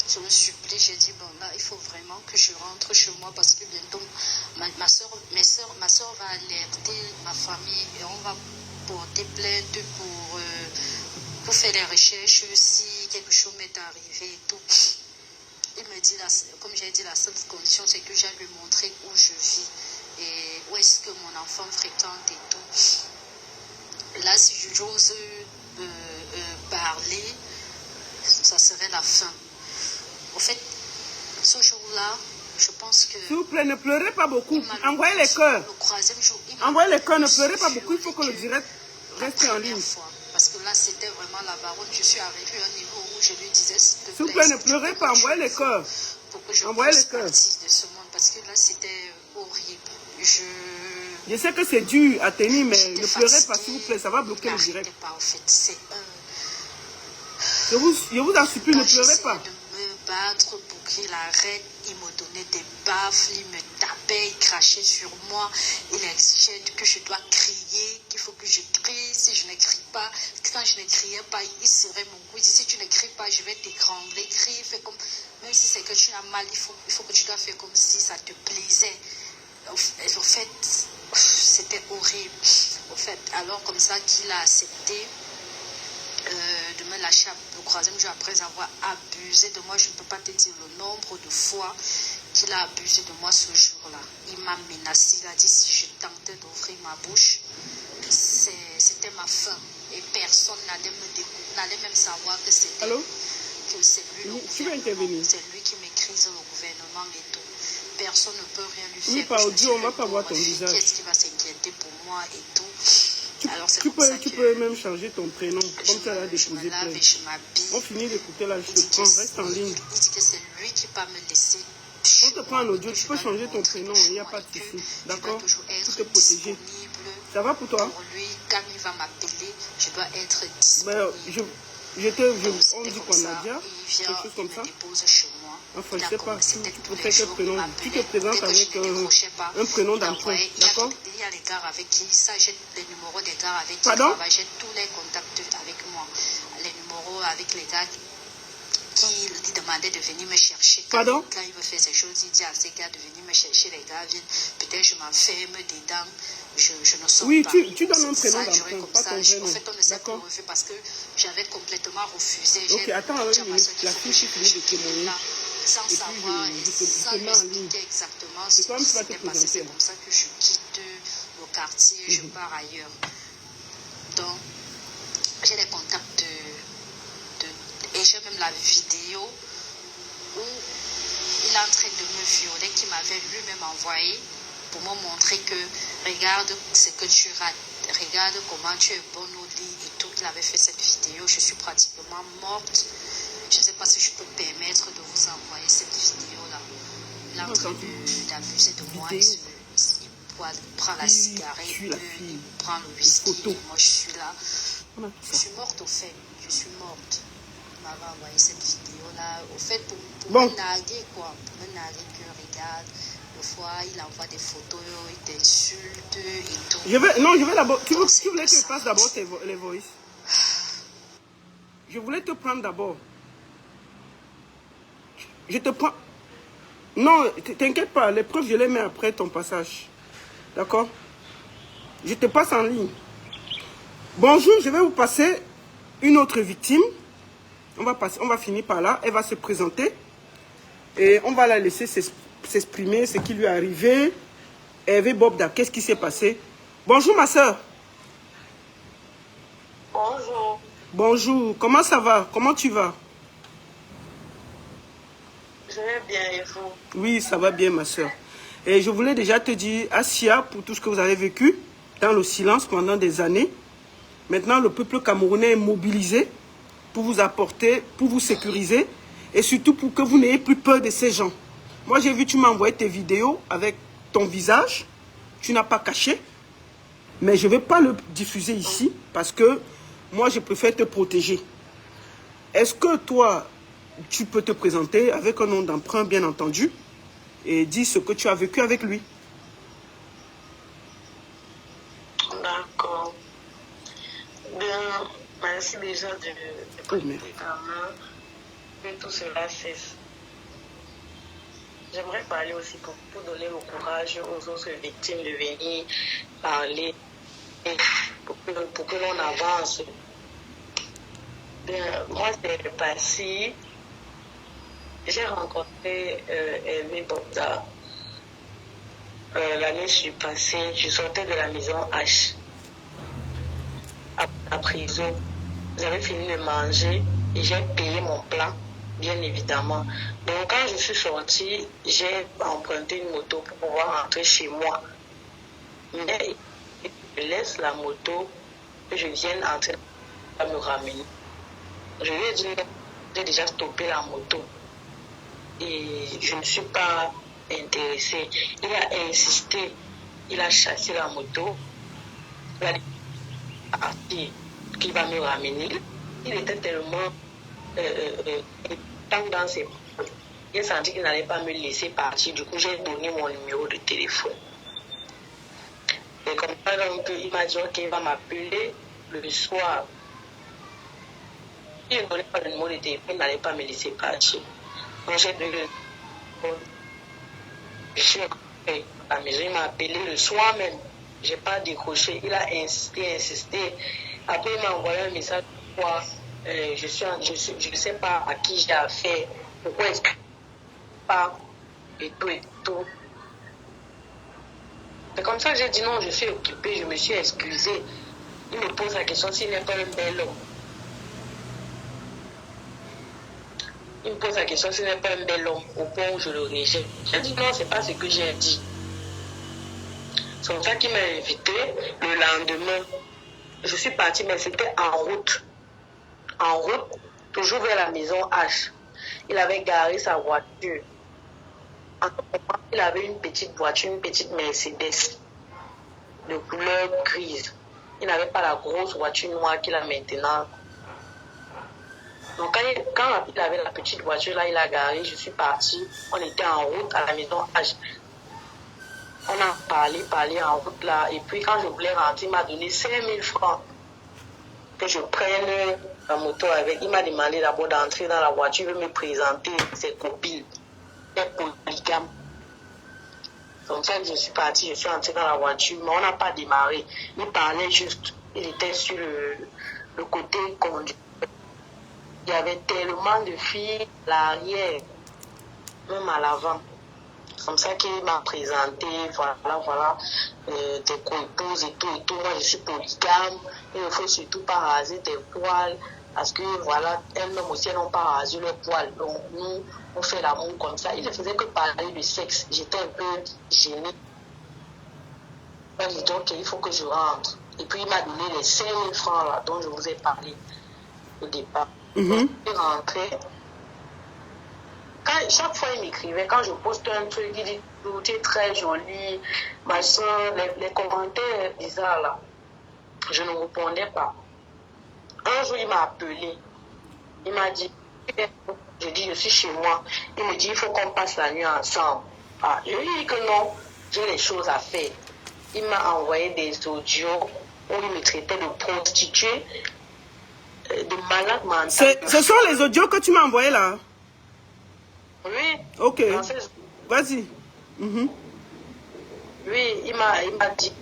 je me supplie, j'ai dit, bon là, il faut vraiment que je rentre chez moi parce que bientôt, ma soeur va alerter ma famille et on va porter plainte pour faire des recherches si quelque chose m'est arrivé et tout. Il me dit, comme j'ai dit, la seule condition, c'est que j'aille lui montrer où je vis et où est-ce que mon enfant fréquente et tout. Là, si j'ose parler, ça serait la fin. Au fait, ce jour-là, je pense que... S'il vous plaît, ne pleurez pas beaucoup. Envoyez les cœurs. Le 3e jour, Envoyez les cœurs, ne pleurez pas beaucoup. Il faut que le direct reste en ligne. Parce que là, c'était vraiment la baronne. Je suis arrivée à un niveau où je lui disais, s'il vous plaît, ne pleurez pas. Envoyez les cœurs. Pour que je envoyez les puisse cœurs. partir de ce monde. Parce que là, c'était horrible. Je sais que c'est dur à tenir, mais ne pleurez pas, s'il vous plaît. Ça va bloquer le direct. Pas, en fait. C'est je vous en supplie, ne pleurez pas. Battre pour qu'il arrête, il me donnait des baffes, il me tapait, il crachait sur moi, il exigeait que je dois crier, qu'il faut que je crie. Si je ne crie pas, quand je ne criais pas, il serrait mon cou, il dit si tu ne cries pas, je vais t'étrangler, crie, fais comme, même si c'est que tu as mal, il faut que tu dois faire comme si ça te plaisait. En fait, c'était horrible. En fait, alors comme ça qu'il a accepté de me lâcher le 3e jour après avoir abusé de moi. Je ne peux pas te dire le nombre de fois qu'il a abusé de moi ce jour-là. Il m'a menacé, il a dit si je tentais d'ouvrir ma bouche, c'était ma fin. et personne n'allait même savoir que c'était Allô? que c'est lui le Tu veux intervenir? gouvernement, c'est lui qui maîtrise le gouvernement et tout. Personne ne peut rien lui faire. Oui, par audio, on ne va pas voir ton visage. Qu'est-ce qui va s'inquiéter pour moi et tout. Alors, Tu peux même changer ton prénom, comme tu as déposé plainte. Je m'habille. On finit d'écouter là, je te prends, reste en ligne. Il dit que c'est lui qui va me laisser. On te prend en audio, tu peux changer ton prénom, il n'y a pas de souci. D'accord? Pour te protéger. Ça va pour toi? Pour lui, quand il va m'appeler, je dois être disponible. On dit qu'on a déjà quelque chose comme ça. Enfin, je sais pas, tu peux faire quel prénom. Tu te présentes avec un prénom d'emprunt, d'accord? Il y a les gars avec qui, ça j'ai les numéros des gars avec qui Pardon? j'ai tous les contacts avec moi. Les numéros avec les gars qui lui demandaient de venir me chercher. Pardon? Quand il veut faire ces choses, il dit à ces gars de venir me chercher. Les gars viennent, peut-être je m'enferme dedans, je ne sors oui, pas. tu donnes un prénom d'emprunt, pas ton vrai nom. En fait, on ne s'est pas refait parce que j'avais complètement refusé. Ok, attends, la fille qui finit de témoigner. Sans savoir, sans lui expliquer exactement ce qui s'était passé. C'est comme ça que je quitte le quartier, je pars ailleurs. Donc, j'ai les contacts et j'ai même la vidéo où il est en train de me violer, qui m'avait lui-même envoyé pour me montrer que regarde ce que tu rates, regarde comment tu es bon au lit et tout. Il avait fait cette vidéo, je suis pratiquement morte. Je ne sais pas si je peux permettre de vous envoyer cette vidéo-là. Il est en train d'abuser de moi. Il prend la cigarette, il prend le whisky. Moi, je suis là. Je suis morte au fait. Je suis morte. Il m'avait envoyé cette vidéo-là. Au fait, pour me narguer, quoi. Pour me narguer que, regarde, des fois, il envoie des photos, il t'insulte et tout. Je vais d'abord. Tu voulais que je passe d'abord les voices? Je voulais te prendre d'abord. Je te prends. Non, t'inquiète pas, les preuves, je les mets après ton passage. D'accord? Je te passe en ligne. Bonjour, je vais vous passer une autre victime. On va finir par là. Elle va se présenter. Et on va la laisser s'exprimer, ce qui lui est arrivé. Hervé Bobda, qu'est-ce qui s'est passé? Bonjour, ma soeur. Bonjour. Bonjour, comment ça va? Comment tu vas? Je vais bien et vous? Oui, ça va bien, ma soeur. Et je voulais déjà te dire, Assia, pour tout ce que vous avez vécu dans le silence pendant des années, maintenant le peuple camerounais est mobilisé pour vous apporter, pour vous sécuriser et surtout pour que vous n'ayez plus peur de ces gens. Moi, j'ai vu, tu m'as envoyé tes vidéos avec ton visage. Tu n'as pas caché. Mais je ne vais pas le diffuser ici parce que moi, je préfère te protéger. Est-ce que toi, tu peux te présenter avec un nom d'emprunt, bien entendu, et dire ce que tu as vécu avec lui? D'accord. Bien, merci déjà de prêter ta main, que tout cela cesse. J'aimerais parler aussi pour donner le courage aux autres victimes de venir parler pour que l'on avance. Bien, moi, c'est le passé. J'ai rencontré Hervé Bobda l'année passée. Je sortais de la maison H à la prison. J'avais fini de manger et j'ai payé mon plat, bien évidemment. Donc quand je suis sortie, j'ai emprunté une moto pour pouvoir rentrer chez moi. Mais je laisse la moto que je vienne entrer à me ramener. Je lui ai dit que j'ai déjà stoppé la moto. Et je ne suis pas intéressée. Il a insisté, il a chassé la moto, il a dit qu'il va me ramener. Il était tellement dans ses... Il a senti qu'il n'allait pas me laisser partir. Du coup, j'ai donné mon numéro de téléphone. Et comme ça, donc, il m'a dit qu'il va m'appeler le soir. Il ne donnait pas le numéro de téléphone, il n'allait pas me laisser partir. Donc j'ai donné le téléphone. Je suis à la maison, il m'a appelé le soir même. Je n'ai pas décroché. Il a insisté. Après, il m'a envoyé un message. Je ne sais pas à qui j'ai affaire. Pourquoi est-ce que pas et tout et tout. C'est comme ça que j'ai dit non, je suis occupée, je me suis excusée. Il me pose la question s'il n'est pas un bel homme. Il me pose la question s'il n'est pas un bel homme au point où je le rejette. J'ai dit non, c'est pas ce que j'ai dit. C'est comme ça qu'il m'a invité le lendemain. Je suis partie, mais c'était en route. En route, toujours vers la maison H. Il avait garé sa voiture. En ce moment, il avait une petite voiture, une petite Mercedes de couleur grise. Il n'avait pas la grosse voiture noire qu'il a maintenant. Donc quand il avait la petite voiture là, il a garé, je suis partie. On était en route à la maison H. On a parlé en route là. Et puis quand je voulais rentrer, il m'a donné 5000 francs que je prenne la moto avec. Il m'a demandé d'abord d'entrer dans la voiture, il veut me présenter ses copines. Il est polygame. Comme ça, je suis partie, je suis entrée dans la voiture, mais on n'a pas démarré. Il parlait juste, il était sur le côté conduit. Il y avait tellement de filles à l'arrière, même à l'avant. Comme ça qu'il m'a présenté, voilà, tes co-épouses et tout. Moi, je suis polygame. Il ne faut surtout pas raser tes poils. Parce que, voilà, elles-mêmes aussi, elles n'ont pas rasé leurs poils. Donc, nous, on fait l'amour comme ça. Il ne faisait que parler de sexe. J'étais un peu gênée. Il dit, ok, il faut que je rentre. Et puis, il m'a donné les 5000 francs là, dont je vous ai parlé au départ. Donc, je suis rentrée. Chaque fois, il m'écrivait, quand je poste un truc, il dit, tu es très jolie, machin, les commentaires bizarres là. Je ne répondais pas. Un jour, il m'a appelé. Il m'a dit, je dis, je suis chez moi. Il me dit, il faut qu'on passe la nuit ensemble. Ah, je lui ai dit que non, j'ai les choses à faire. Il m'a envoyé des audios où il me traitait de prostituée, de malade mental. Ce sont les audios que tu m'as envoyés là? Oui. Ok. Vas-y. Oui, il m'a dit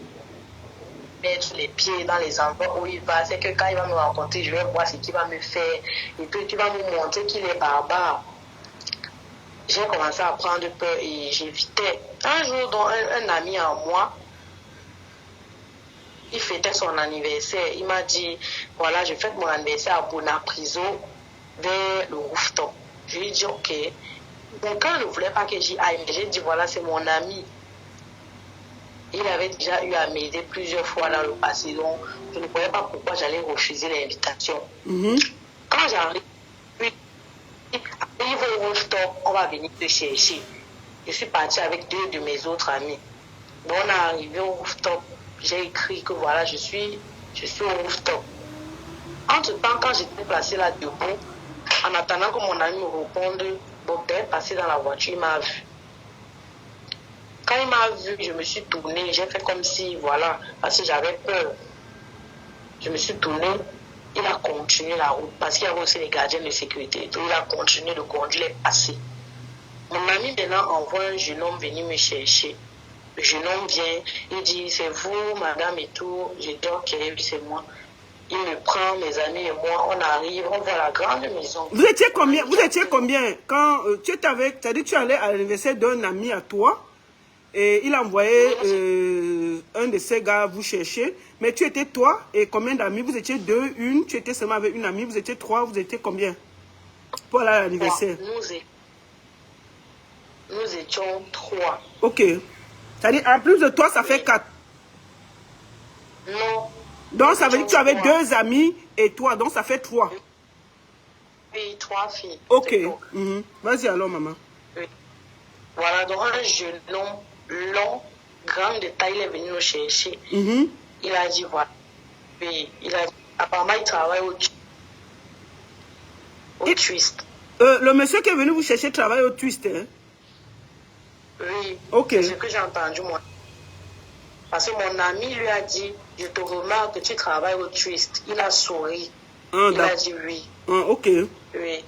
mettre les pieds dans les endroits où il va. C'est que quand il va me rencontrer, je vais voir ce qu'il va me faire. Et puis tu vas me montrer qu'il est barbare. J'ai commencé à prendre peur et j'évitais. Un jour, donc, un ami à moi, il fêtait son anniversaire. Il m'a dit, voilà, je fête mon anniversaire à Bonapriso, vers le rooftop. Je lui ai dit, ok. Donc, quand il ne voulait pas que j'y aille, j'ai dit, voilà, c'est mon ami. Il avait déjà eu à m'aider plusieurs fois dans le passé, donc je ne voyais pas pourquoi j'allais refuser l'invitation. Quand j'arrive, arrive au rooftop, on va venir te chercher. Je suis partie avec 2 de mes autres amis. Donc, on est arrivé au rooftop. J'ai écrit que voilà, je suis au rooftop. Entre-temps, quand j'étais placée là debout, en attendant que mon ami me réponde, bon, d'être passé dans la voiture, il m'a vu. Quand il m'a vu, je me suis tournée, j'ai fait comme si, voilà, parce que j'avais peur. Je me suis tournée, il a continué la route, parce qu'il y avait aussi les gardiens de sécurité. Donc il a continué de conduire, il est passé. Mon ami maintenant envoie un jeune homme venir me chercher. Le jeune homme vient, il dit, c'est vous, madame et tout. J'ai dit, ok, oui, c'est moi. Il me prend, mes amis et moi, on arrive, on voit la grande maison. Vous étiez combien quand tu étais avec, c'est-à-dire tu allais à l'anniversaire d'un ami à toi et il a envoyé un de ces gars vous chercher, mais tu étais toi et combien d'amis? Vous étiez 2, une, tu étais seulement avec une amie, vous étiez 3, vous étiez combien pour aller à l'anniversaire? Nous étions 3. Ok. C'est-à-dire en plus de toi, ça fait 4. Non. Donc ça veut dire que tu avais 2 amis et toi, donc ça fait 3. Oui, 3 filles. Ok. Vas-y alors, maman. Oui. Voilà, donc un jeune homme long, grand de taille, il est venu nous chercher. Il a dit, voilà. Oui, apparemment, il travaille au Twist. Le monsieur qui est venu vous chercher travaille au Twist, hein? Oui. Ok. C'est ce que j'ai entendu, moi. Parce que mon ami lui a dit, je te remarque que tu travailles au Twist. Il a souri. Il a dit oui. Ok. Oui.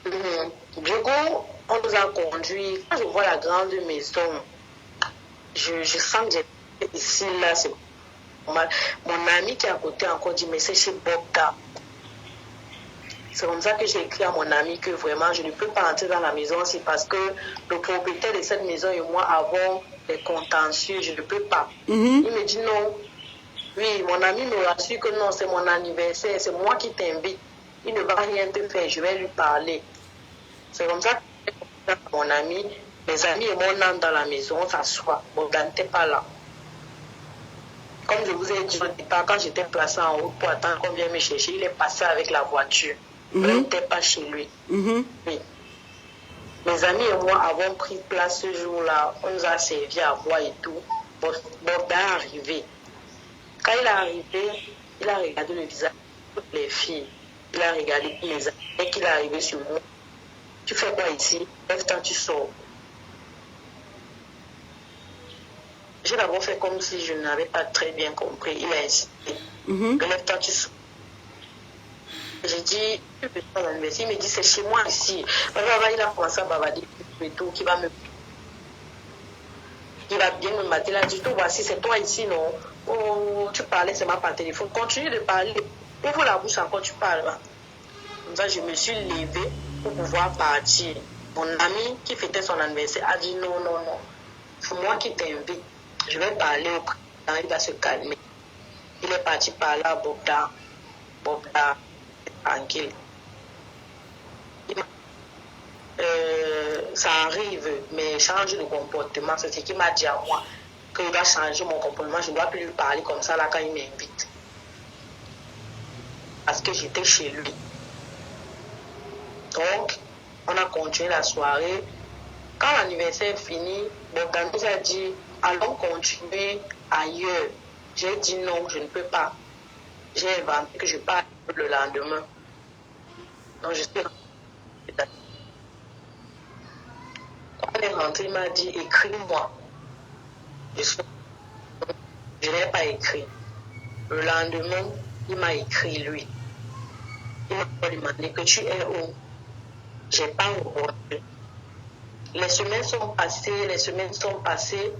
Du coup, on nous a conduits. Quand je vois la grande maison, je sens que j'ai ici, là, c'est mal. Mon ami qui est à côté encore dit, mais c'est chez Bogda. C'est comme ça que j'ai écrit à mon ami que vraiment, je ne peux pas entrer dans la maison. C'est parce que le propriétaire de cette maison et moi avons des contentieux. Je ne peux pas. Il me dit non. Oui, mon ami me rassure que non, c'est mon anniversaire, c'est moi qui t'invite. Il ne va rien te faire, je vais lui parler. C'est comme ça que mon ami, mes amis et moi, on entre dans la maison, on s'assoit. Bogdan n'était pas là. Comme je vous ai dit au départ, quand j'étais placé en route pour attendre qu'on vienne me chercher, il est passé avec la voiture. Je n'étais pas chez lui. Oui. Mes amis et moi avons pris place ce jour-là. On nous a servi à boire et tout. Bogdan est arrivé. Quand il est arrivé, il a regardé le visage de toutes les filles. Il a regardé tous les amis. Dès qu'il est arrivé sur moi, tu fais quoi ici? Lève-toi, tu sors. J'ai d'abord fait comme si je n'avais pas très bien compris. Il a insisté. Lève-toi, tu sors. J'ai dit, il me dit, c'est chez moi ici. Il a commencé à bavarder et tout, qui va bien me mater. Il a dit, voici, c'est toi ici, non? Oh, tu parlais seulement par téléphone. Continue de parler. Ouvre la bouche encore, tu parles. Comme ça, je me suis levée pour pouvoir partir. Mon ami qui fêtait son anniversaire a dit, non, c'est moi qui t'invite. Je vais parler au président, il va se calmer. Il est parti parler à Bogdan, tranquille. Ça arrive, mais change de comportement. C'est ce qu'il m'a dit à moi. Qu'il doit changer mon comportement. Je ne dois plus lui parler comme ça là quand il m'invite. Parce que j'étais chez lui. Donc, on a continué la soirée. Quand l'anniversaire est fini, Bogdan nous a dit, allons continuer ailleurs. J'ai dit non, je ne peux pas. J'ai inventé que je pars le lendemain. Donc, je suis rentrée. Quand on est rentré, il m'a dit, écris-moi. Je n'ai pas écrit. Le lendemain, il m'a écrit, lui. Il m'a demandé que tu es où? Je n'ai pas répondu. Les semaines sont passées.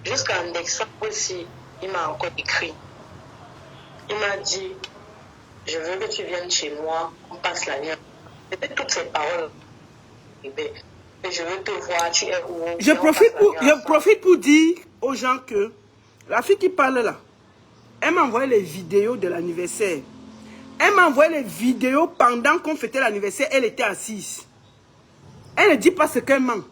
Jusqu'en décembre aussi, il m'a encore écrit. Il m'a dit, je veux que tu viennes chez moi, on passe la nuit. C'était toutes ces paroles. Et je veux te voir, tu es où? Je profite pour dire aux gens que la fille qui parle là, elle m'a envoyé les vidéos de l'anniversaire. Elle m'a envoyé les vidéos pendant qu'on fêtait l'anniversaire, elle était assise. Elle ne dit pas ce qu'elle ment.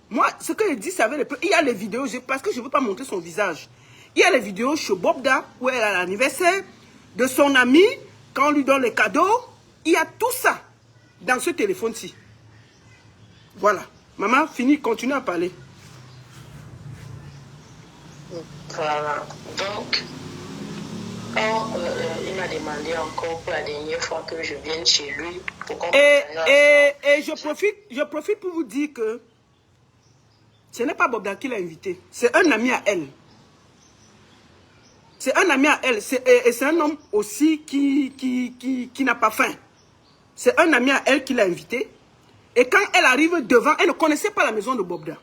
Moi, ce que je dis, c'est avec les... Il y a les vidéos, parce que je ne veux pas montrer son visage. Il y a les vidéos chez Bogdan, où elle a l'anniversaire de son ami, quand on lui donne les cadeaux. Il y a tout ça dans ce téléphone-ci. Voilà. Maman, fini, continue à parler. Voilà. Donc, quand il m'a demandé encore pour la dernière fois que je vienne chez lui. Et je profite pour vous dire que ce n'est pas Bogdan qui l'a invité. C'est un ami à elle. C'est un ami à elle. Et c'est un homme aussi qui n'a pas faim. C'est un ami à elle qui l'a invité. Et quand elle arrive devant, elle ne connaissait pas la maison de Bogdan.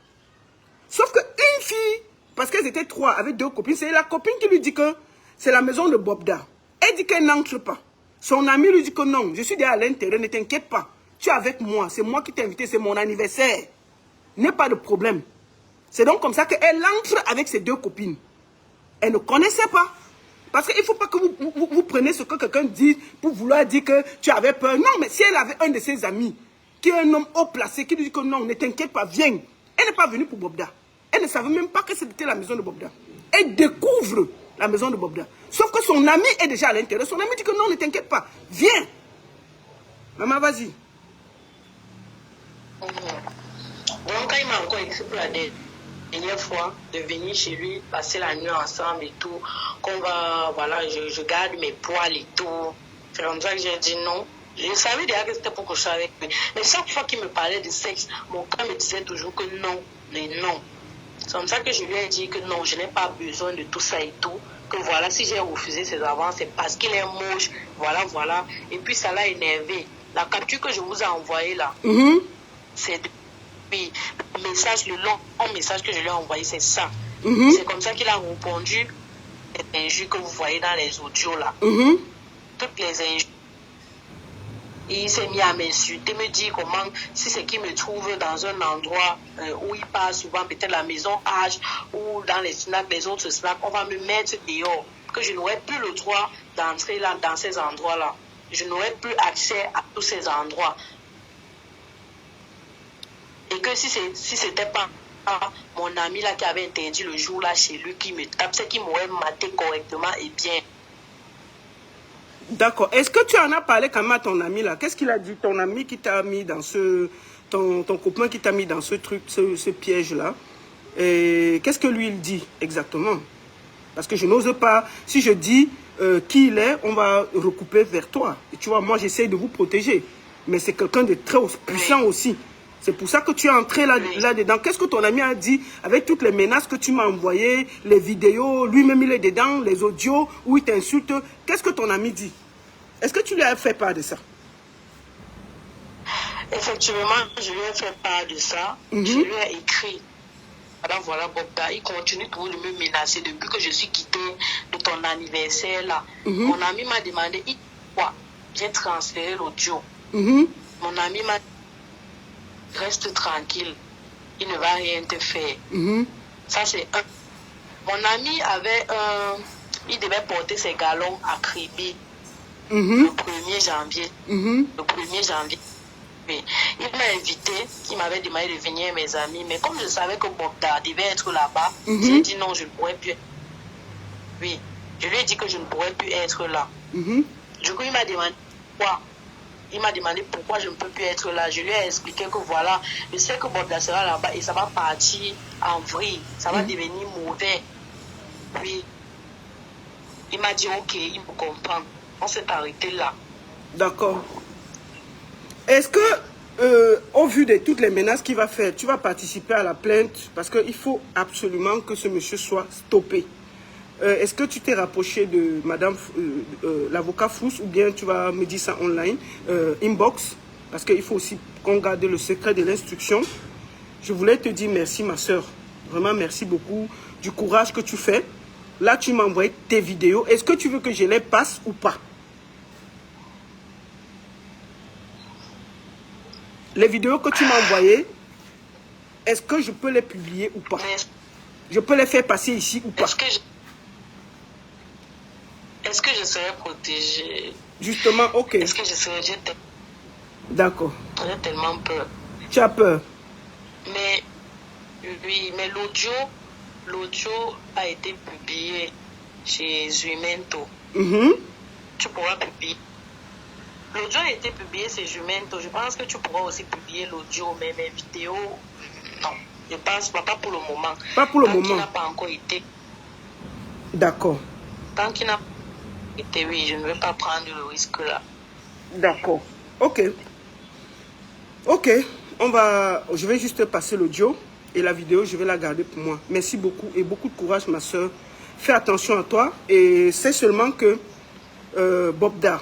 Sauf qu'une fille, parce qu'elles étaient trois avec deux copines, c'est la copine qui lui dit que c'est la maison de Bogdan. Elle dit qu'elle n'entre pas. Son ami lui dit que non, je suis déjà à l'intérieur, ne t'inquiète pas. Tu es avec moi, c'est moi qui t'ai invité, c'est mon anniversaire. N'est pas de problème. C'est donc comme ça qu'elle entre avec ses deux copines. Elle ne connaissait pas. Parce qu'il ne faut pas que vous preniez ce que quelqu'un dit pour vouloir dire que tu avais peur. Non, mais si elle avait un de ses amis, qui est un homme haut placé, qui lui dit que non, ne t'inquiète pas, viens. Elle n'est pas venue pour Bogdan. Elle ne savait même pas que c'était la maison de Bogdan. Elle découvre la maison de Bogdan. Sauf que son ami est déjà à l'intérieur. Son ami dit que non, ne t'inquiète pas, viens. Maman, vas-y. Donc, quand il m'a encore écrit pour la dernière fois de venir chez lui, passer la nuit ensemble et tout, qu'on va, voilà, je garde mes poils et tout. C'est comme ça que j'ai dit non. Je savais déjà que c'était pour que je sois avec lui. Mais chaque fois qu'il me parlait de sexe, mon cœur me disait toujours que non, mais non. C'est comme ça que je lui ai dit que non, je n'ai pas besoin de tout ça et tout. Que voilà, si j'ai refusé ses avances, c'est parce qu'il est moche. Voilà, voilà. Et puis ça l'a énervé. La capture que je vous ai envoyée là, c'est puis le message, le long message que je lui ai envoyé, c'est ça. C'est comme ça qu'il a répondu les injures que vous voyez dans les audios là. Toutes les injures. Il s'est mis à m'insulter, me dire comment, si c'est qu'il me trouve dans un endroit où il passe souvent, peut-être la maison H ou dans les snacks, les autres snacks, on va me mettre dehors. que je n'aurais plus le droit d'entrer là, dans ces endroits-là. Je n'aurais plus accès à tous ces endroits. Et que si c'était pas mon ami là qui avait interdit le jour là chez lui, qui me tape, c'est qu'il m'aurait maté correctement et bien. D'accord. Est-ce que tu en as parlé quand même à ton ami là? Qu'est-ce qu'il a dit? Ton ami qui t'a mis dans ce... Ton copain qui t'a mis dans ce truc, ce piège-là. Et qu'est-ce que lui il dit exactement? Parce que je n'ose pas... Si je dis qui il est, on va recouper vers toi. Et tu vois, moi j'essaie de vous protéger. Mais c'est quelqu'un de très puissant aussi. C'est pour ça que tu es entré là-dedans. Qu'est-ce que ton ami a dit avec toutes les menaces que tu m'as envoyées, les vidéos, lui-même il est dedans, les audios où il t'insulte? Qu'est-ce que ton ami dit? Est-ce que tu lui as fait part de ça? Effectivement, je lui ai fait part de ça. Je lui ai écrit. Alors voilà, Bobda, il continue toujours de me menacer depuis que je suis quittée de ton anniversaire là. Mon ami m'a demandé, quoi? J'ai transféré l'audio. Mon ami m'a dit, reste tranquille, il ne va rien te faire. Ça c'est un. Mon ami avait il devait porter ses galons à Kribi le 1er janvier. Le 1er janvier. Oui. Il m'a invité, il m'avait demandé de venir mes amis, mais comme je savais que Bobda devait être là-bas, j'ai dit non, je ne pourrais plus. Oui, je lui ai dit que je ne pourrais plus être là. Du coup, il m'a demandé pourquoi. Il m'a demandé pourquoi je ne peux plus être là. Je lui ai expliqué que voilà, je sais que Bobda sera là-bas et ça va partir en vrille, ça va devenir mauvais. Oui. Il m'a dit ok, il me comprend. On s'est arrêté là. D'accord. Est-ce que, au vu de toutes les menaces qu'il va faire, tu vas participer à la plainte? Parce qu'il faut absolument que ce monsieur soit stoppé. Est-ce que tu t'es rapproché de madame, l'avocat Fous, ou bien tu vas me dire ça online, inbox? Parce qu'il faut aussi qu'on garde le secret de l'instruction. Je voulais te dire merci, ma soeur. Vraiment, merci beaucoup du courage que tu fais. Là, tu m'as envoyé tes vidéos. Est-ce que tu veux que je les passe ou pas? Les vidéos que tu m'as envoyées, est-ce que je peux les publier ou pas? Je peux les faire passer ici ou pas? Est-ce que je serai protégée? Justement, ok. Est-ce que je serai... D'accord. J'ai tellement peur. Tu as peur? Mais, oui, mais l'audio a été publié chez Jumento. Tu pourras publier. L'audio a été publié chez Jumento. Je pense que tu pourras aussi publier l'audio, mais mes vidéos, non. Je pense pas pour le moment. Pas pour le moment. Tant qu'il n'a pas encore été. D'accord. Tant qu'il n'a pas été, oui, je ne vais pas prendre le risque là. D'accord. Ok. Ok. Je vais juste passer l'audio et la vidéo, je vais la garder pour moi. Merci beaucoup et beaucoup de courage, ma soeur. Fais attention à toi et c'est seulement que Bobda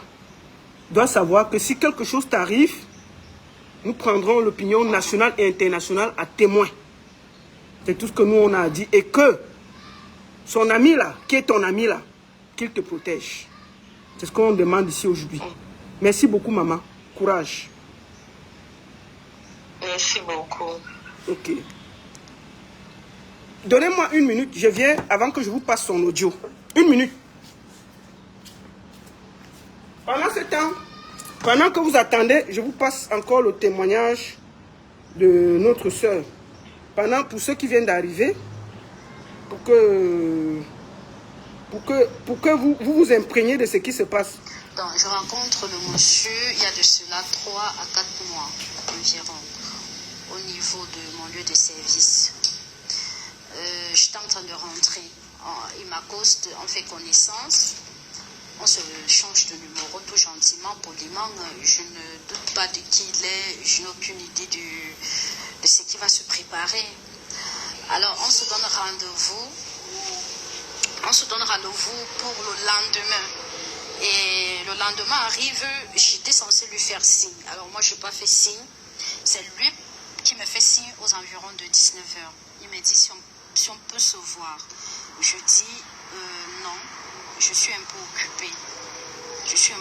doit savoir que si quelque chose t'arrive, nous prendrons l'opinion nationale et internationale à témoin. C'est tout ce que nous on a dit. Et que son ami là, qui est ton ami là, qu'il te protège. C'est ce qu'on demande ici aujourd'hui. Merci beaucoup, maman. Courage. Merci beaucoup. Ok. Donnez-moi une minute. Je viens avant que je vous passe son audio. Une minute. Pendant ce temps, pendant que vous attendez, je vous passe encore le témoignage de notre soeur. Pour ceux qui viennent d'arriver, pour que vous imprégniez de ce qui se passe. Donc, je rencontre le monsieur il y a de cela 3 à 4 mois environ au niveau de mon lieu de service. J'étais en train de rentrer. Il m'accoste, on fait connaissance. On se change de numéro tout gentiment, poliment. Je ne doute pas de qui il est. Je n'ai aucune idée de ce qui va se préparer. Alors, on se donne rendez-vous. On se donne rendez-vous pour le lendemain. Et le lendemain arrive, j'étais censée lui faire signe. Alors, moi, je n'ai pas fait signe. C'est lui qui me fait signe aux environs de 19h. Il me dit si on peut se voir. Je dis non. Je suis un peu occupée. Je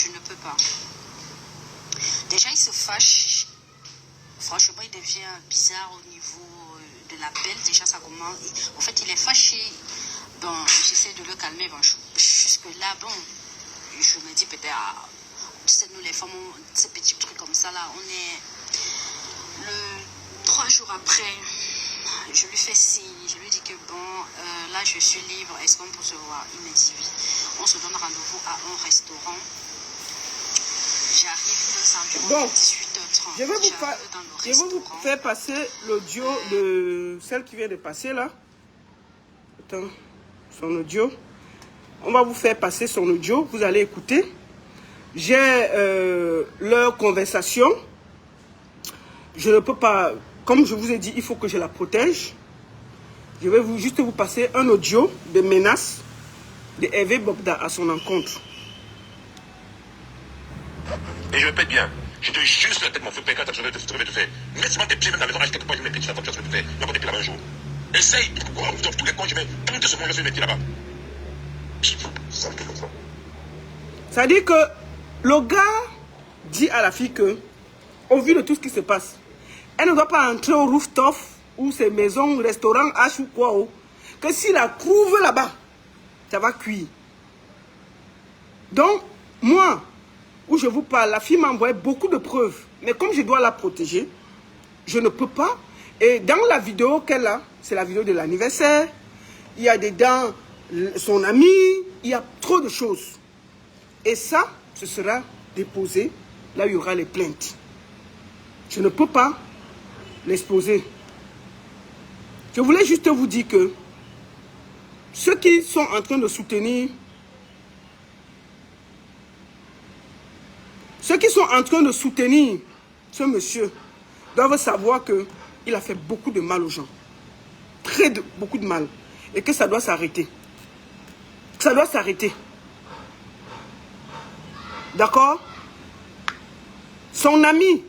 ne peux pas. Déjà, il se fâche. Franchement, il devient bizarre au niveau de l'appel. Déjà, ça commence. En fait, il est fâché Bon, j'essaie de le calmer. Bon, jusque-là, bon, je me dis peut-être, tu sais, nous les femmes, ces petits trucs comme ça, là, on est 3 jours après, je lui fais signe, je lui dis que bon, là je suis libre, est-ce qu'on peut se voir? Il me dit oui. On se donne rendez-vous à un restaurant. J'arrive environ 18h30. Je vais vous faire passer l'audio de celle qui vient de passer là. Attends, son audio. On va vous faire passer son audio, vous allez écouter. J'ai leur conversation. Je ne peux pas, comme je vous ai dit, il faut que je la protège. Je vais juste vous passer un audio de menace de Hervé Bobda à son encontre. Et je répète bien, je te jure sur la tête, mon feu, quand tu devais te faire. Mets-moi tes pieds même dans la maison, quelque part, je vais mettre la voiture, je vais te faire. Je vais mettre là-bas un jour. Essaye, tous les coins, je vais tenter ce moment, je vais mettre là-bas. Ça dit que le gars dit à la fille que, au vu de tout ce qui se passe, elle ne doit pas entrer au rooftop ou ces maisons, restaurants, H ou quoi, que si la trouve là-bas, ça va cuire. Donc, moi, où je vous parle, la fille m'a envoyé beaucoup de preuves. Mais comme je dois la protéger, je ne peux pas. Et dans la vidéo qu'elle a, c'est la vidéo de l'anniversaire, il y a dedans son ami, il y a trop de choses. Et ça, ce sera déposé là où il y aura les plaintes. Je ne peux pas l'exposer. Je voulais juste vous dire que ceux qui sont en train de soutenir, ce monsieur doivent savoir qu'il a fait beaucoup de mal aux gens. Beaucoup de mal. Et que ça doit s'arrêter. Ça doit s'arrêter. D'accord? Son ami,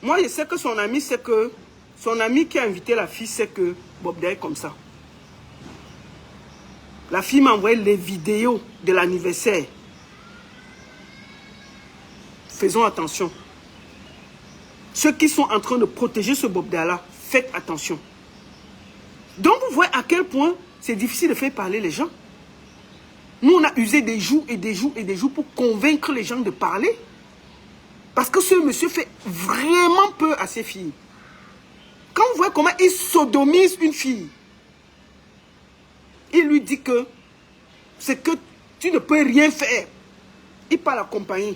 moi je sais que son ami, c'est que son ami qui a invité la fille, c'est que Bobda est comme ça. La fille m'a envoyé les vidéos de l'anniversaire. Faisons attention. Ceux qui sont en train de protéger ce Bobda-là, faites attention. Donc vous voyez à quel point c'est difficile de faire parler les gens. Nous, on a usé des jours et des jours et des jours pour convaincre les gens de parler. Parce que ce monsieur fait vraiment peur à ses filles. Quand vous voyez comment il sodomise une fille, il lui dit que c'est que tu ne peux rien faire. Il parle accompagné.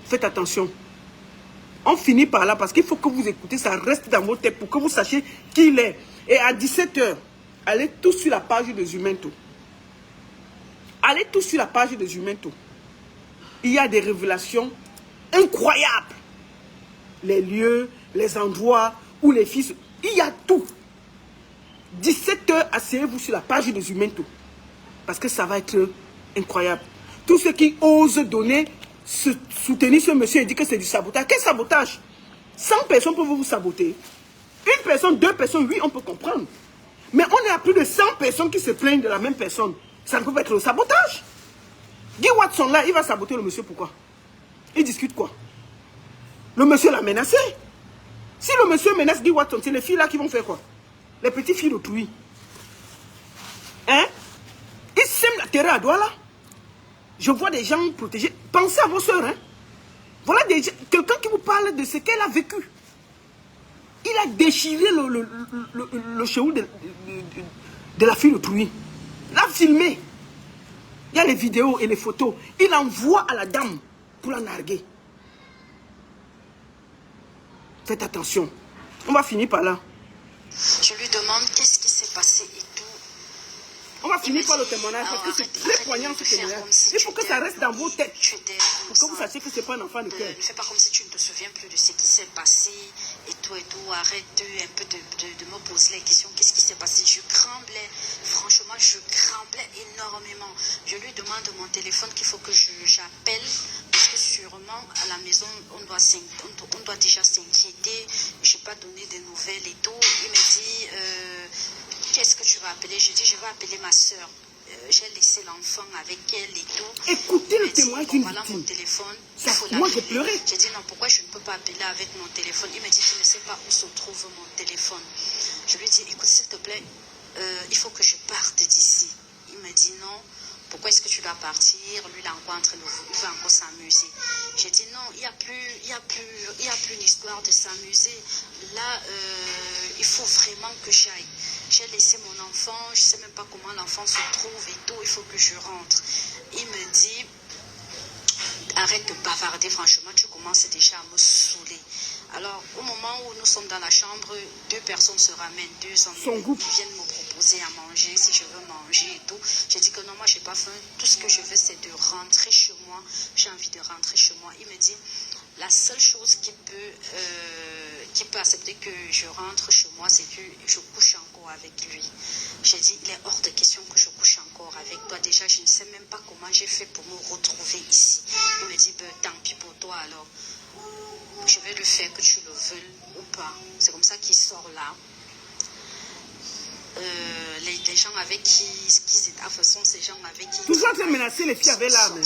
Faites attention. On finit par là parce qu'il faut que vous écoutez, ça reste dans vos têtes pour que vous sachiez qui il est. Et à 17h, allez tous sur la page de Zumento. Allez tous sur la page de Zumento. Il y a des révélations incroyables. Les lieux, les endroits où les fils... Il y a tout. 17h, asseyez-vous sur la page de Zumento. Parce que ça va être incroyable. Tous ceux qui osent donner, soutenir ce monsieur et dire que c'est du sabotage. Quel sabotage? 100 personnes peuvent vous saboter. Une personne, 2 personnes, oui, on peut comprendre. Mais on est à plus de 100 personnes qui se plaignent de la même personne. Ça ne peut pas être le sabotage. Guy Watson, là, il va saboter le monsieur, pourquoi? Il discute quoi? Le monsieur l'a menacé. Si le monsieur menace Guy Watson, c'est les filles là qui vont faire quoi? Les petites filles d'autrui. Hein? Ils sèment la terreur à Douala. Je vois des gens protégés. Pensez à vos soeurs, hein? Voilà quelqu'un qui vous parle de ce qu'elle a vécu. Il a déchiré le chéoul de la fille d'autrui. L'a filmé. Il y a les vidéos et les photos. Il envoie à la dame pour la narguer. Faites attention. On va finir par là. Je lui demande qu'est-ce qui s'est passé et tout. On va finir par le témoignage parce que c'est très poignant ce témoignage. Il faut que ça reste dans vos têtes. Pour que vous sachiez que ce n'est pas un enfant de cœur. Ne fais pas comme si tu ne te souviens plus de ce qui s'est passé et tout. Arrête un peu de me poser les questions. Qu'est-ce qui s'est passé? Je tremblais. Franchement, je tremblais énormément. Je lui demande mon téléphone qu'il faut que j'appelle. Parce que sûrement, à la maison, on doit déjà s'inquiéter. Je n'ai pas donné de nouvelles et tout. Il me dit, qu'est-ce que tu vas appeler? Je dis, je vais appeler ma soeur. J'ai laissé l'enfant avec elle et tout. Écoutez le témoignage d'une voilà mon victime. téléphone. Moi, j'ai pleuré. J'ai dit, non, pourquoi je ne peux pas appeler avec mon téléphone? Il me dit, tu ne sais pas où se trouve mon téléphone. Je lui dis, écoute, s'il te plaît, il faut que je parte d'ici. Il me dit non. Pourquoi est-ce que tu dois partir? Lui, il est encore en train de, il va encore s'amuser. J'ai dit non, il n'y a plus une histoire de s'amuser. Là, il faut vraiment que j'aille. J'ai laissé mon enfant, je ne sais même pas comment l'enfant se trouve et tout, il faut que je rentre. Il me dit, arrête de bavarder, franchement, tu commences déjà à me saouler. Alors, au moment où nous sommes dans la chambre, 2 personnes se ramènent, 2 hommes, ils viennent me proposer à manger, si je veux manger et tout. J'ai dit que non, moi, je n'ai pas faim. Tout ce que je veux, c'est de rentrer chez moi. J'ai envie de rentrer chez moi. Il me dit, la seule chose qui peut accepter que je rentre chez moi, c'est que je couche encore avec lui. J'ai dit, il est hors de question que je couche encore avec toi. Déjà, je ne sais même pas comment j'ai fait pour me retrouver ici. Il me dit, ben, tant pis pour toi alors. Je vais le faire que tu le veuilles ou pas. C'est comme ça qu'il sort là. Les gens avec qui étaient, enfin, sont ces gens avec qui... Toujours te menacer les filles avec l'arme.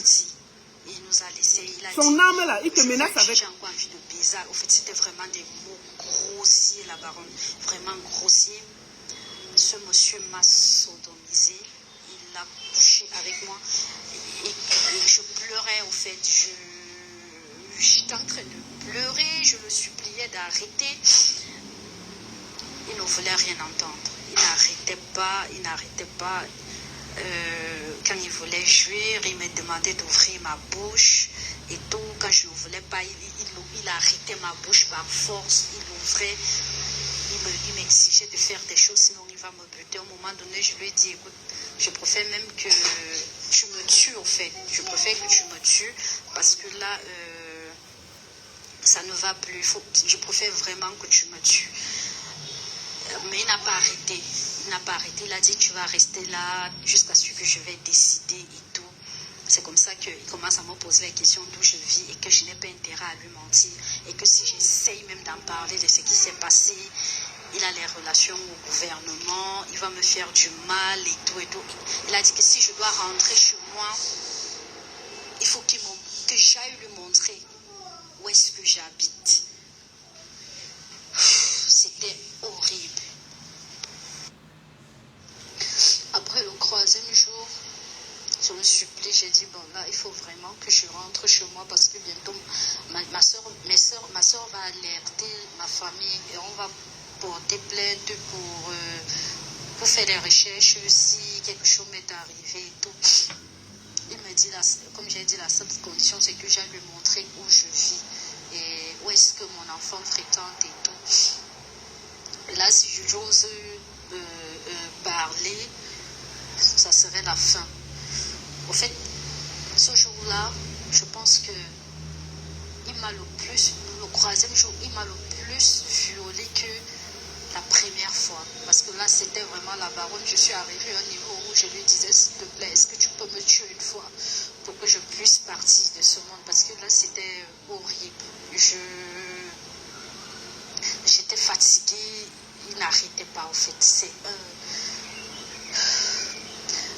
Il nous a laissé. Il a son dit, arme là, il te menace avec... J'ai encore envie de bizarre. Au fait, c'était vraiment des mots grossiers, la baronne. Vraiment grossiers. Ce monsieur m'a sodomisé. Il a couché avec moi. Et je pleurais, au fait. J'étais en train de pleurer. Je le suppliais d'arrêter. Il ne voulait rien entendre. Il n'arrêtait pas. Quand il voulait jouir, il me demandait d'ouvrir ma bouche et tout. Quand je ne voulais pas, il arrêtait ma bouche par force. Il ouvrait. Il m'exigeait de faire des choses, sinon il va me buter. À un moment donné, je lui ai dit, écoute, je préfère même que tu me tues, au fait. Je préfère que tu me tues, parce que là, ça ne va plus. Je préfère vraiment que tu me tues. Mais il n'a pas arrêté. Il a dit, tu vas rester là jusqu'à ce que je vais décider et tout. C'est comme ça qu'il commence à me poser la question d'où je vis et que je n'ai pas intérêt à lui mentir. Et que si j'essaye même d'en parler de ce qui s'est passé, il a les relations au gouvernement, il va me faire du mal et tout et tout. Il a dit que si je dois rentrer chez moi, il faut que j'aille lui montrer où est-ce que j'habite. C'était horrible. Après le 3e jour, je me supplie, j'ai dit, bon là, il faut vraiment que je rentre chez moi parce que bientôt, ma soeur va alerter ma famille et on va porter plainte pour faire des recherches si quelque chose m'est arrivé et tout. Il me dit, comme j'ai dit, la seule condition, c'est que j'aille lui montrer où je vis et où est-ce que mon enfant fréquente et tout. Et là, si j'ose parler, ça serait la fin. Au fait, ce jour-là, je pense que il m'a le 3e jour, il m'a le plus violé que la première fois. Parce que là, c'était vraiment la baronne. Je suis arrivée à un niveau où je lui disais, s'il te plaît, est-ce que tu peux me tuer une fois pour que je puisse partir de ce monde? Parce que là, c'était horrible. J'étais fatiguée. Il n'arrêtait pas, en fait.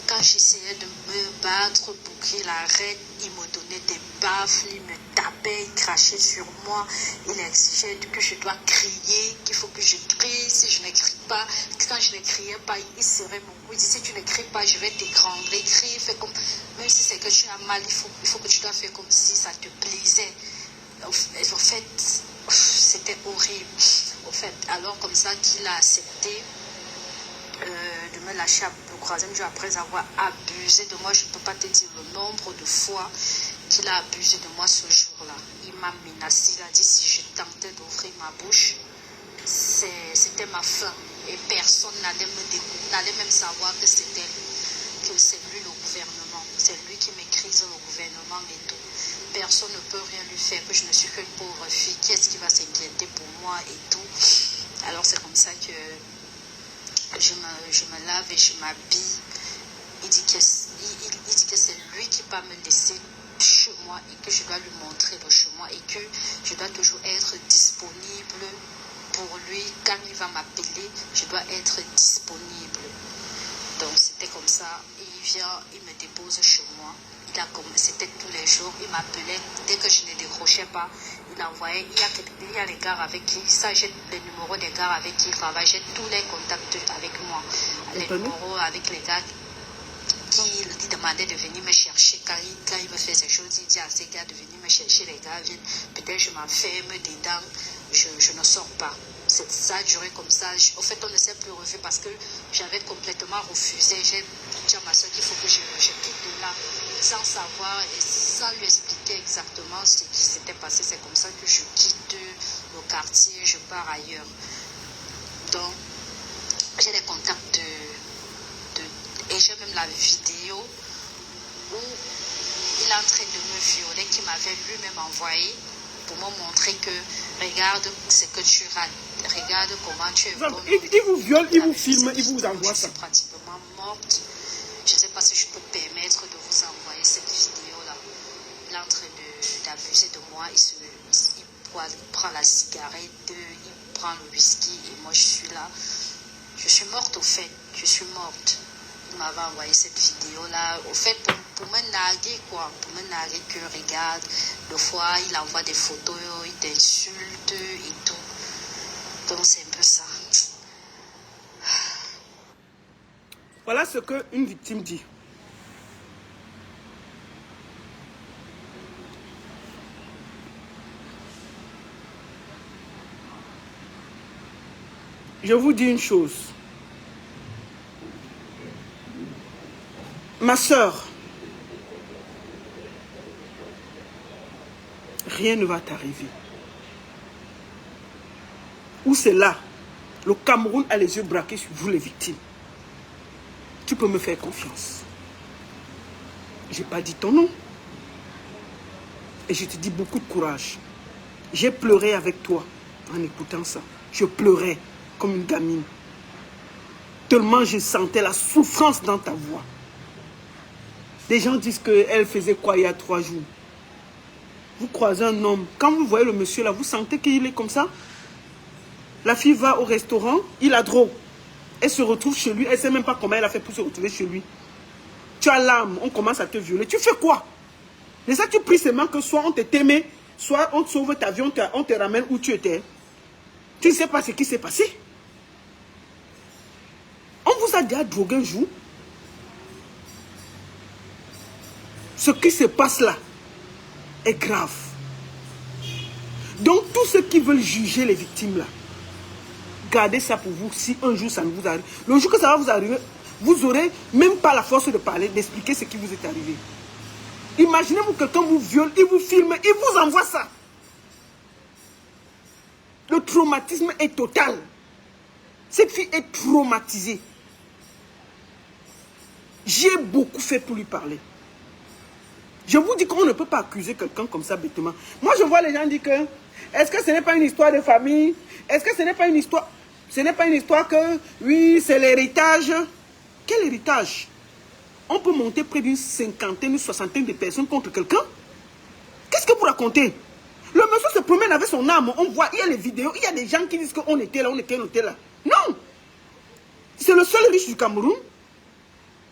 Quand j'essayais de me battre pour qu'il arrête, il me donnait des baffes, il me tapait, il crachait sur moi, il exigeait que je dois crier, qu'il faut que je crie. Si je ne crie pas, quand je ne criais pas, il serrait mon cou. Il disait, si tu ne cries pas, je vais t'égrangler. Crie, fais comme, même si c'est que tu as mal, il faut que tu dois faire comme si ça te plaisait. En fait, c'était horrible. En fait, alors comme ça qu'il a accepté de me lâcher le 3e jour après avoir abusé de moi. Je ne peux pas te dire le nombre de fois qu'il a abusé de moi ce jour-là. Il m'a menacé, il a dit si je tentais d'ouvrir ma bouche, c'était ma fin. Et personne n'allait même savoir que c'est lui le gouvernement. C'est lui qui maîtrise le gouvernement et tout. Personne ne peut rien lui faire, que je ne suis qu'une pauvre fille. Qui est-ce qui va s'inquiéter pour moi et tout? Alors c'est comme ça que je me lave et je m'habille. Il dit que c'est lui qui va me laisser chez moi et que je dois lui montrer le chemin et que je dois toujours être disponible pour lui. Quand il va m'appeler, je dois être disponible. Donc c'était comme ça. Et il vient, il me dépose chez moi. C'était tous les jours. Il m'appelait. Dès que je ne décrochais pas, il envoyait. Il y a les gars avec qui, ça j'ai les numéros des gars avec qui il travaille. J'ai tous les contacts avec moi. Les numéros avec les gars qui demandait de venir me chercher quand il me fait ces choses. Il dit à ces gars de venir me chercher. Les gars viennent, peut-être je m'enferme dedans, je ne sors pas. Ça a duré comme ça. Au fait, on ne s'est plus revu parce que j'avais complètement refusé. J'ai dit à ma soeur qu'il faut que je quitte de là, sans savoir et sans lui expliquer exactement ce qui s'était passé. C'est comme ça que je quitte le quartier, je pars ailleurs. Donc, j'ai des contacts et j'ai même la vidéo où il est en train de me violer, qu'il m'avait lui-même envoyé pour me montrer que regarde ce que tu rates, regarde comment tu es bon. Il vous viole, il vous filme, il vous envoie ça. Je suis pratiquement morte. Je ne sais pas si je peux permettre de vous envoyer cette vidéo-là. Il est en train d'abuser de moi. Il prend la cigarette, il prend le whisky et moi je suis là. Je suis morte au fait, je suis morte. Il m'avait envoyé cette vidéo-là, au fait, pour me narguer, quoi. Pour me narguer que, regarde, des fois, il envoie des photos, il t'insulte et tout. Donc, c'est un peu ça. Voilà ce qu'une victime dit. Je vous dis une chose. Ma soeur, rien ne va t'arriver. Ou c'est là, le Cameroun a les yeux braqués sur vous les victimes. Tu peux me faire confiance. J'ai pas dit ton nom. Et je te dis beaucoup de courage. J'ai pleuré avec toi en écoutant ça. Je pleurais comme une gamine. Tellement je sentais la souffrance dans ta voix. Les gens disent qu'elle faisait quoi il y a 3 jours. Vous croisez un homme. Quand vous voyez le monsieur là, vous sentez qu'il est comme ça. La fille va au restaurant, il a trop. Elle se retrouve chez lui, elle ne sait même pas comment elle a fait pour se retrouver chez lui. Tu as l'âme, on commence à te violer. Tu fais quoi? Mais ça, tu pries seulement que soit on te t'aimait, soit on te sauve ta vie, on te ramène où tu étais. Tu ne sais pas ce qui s'est passé. On vous a déjà drogué un jour. Ce qui se passe là est grave. Donc, tous ceux qui veulent juger les victimes là, gardez ça pour vous si un jour ça ne vous arrive. Le jour que ça va vous arriver, vous n'aurez même pas la force de parler, d'expliquer ce qui vous est arrivé. Imaginez-vous que quelqu'un vous viole, il vous filme, il vous envoie ça. Le traumatisme est total. Cette fille est traumatisée. J'ai beaucoup fait pour lui parler. Je vous dis qu'on ne peut pas accuser quelqu'un comme ça bêtement. Moi, je vois les gens dire que, est-ce que ce n'est pas une histoire de famille? Est-ce que ce n'est pas une histoire? Ce n'est pas une histoire que, oui, c'est l'héritage. Quel héritage? On peut monter près d'une 50aine, une 60aine de personnes contre quelqu'un? Qu'est-ce que vous racontez? Le monsieur se promène avec son âme. On voit, il y a les vidéos, il y a des gens qui disent qu'on était là, on était là. Non! C'est le seul riche du Cameroun.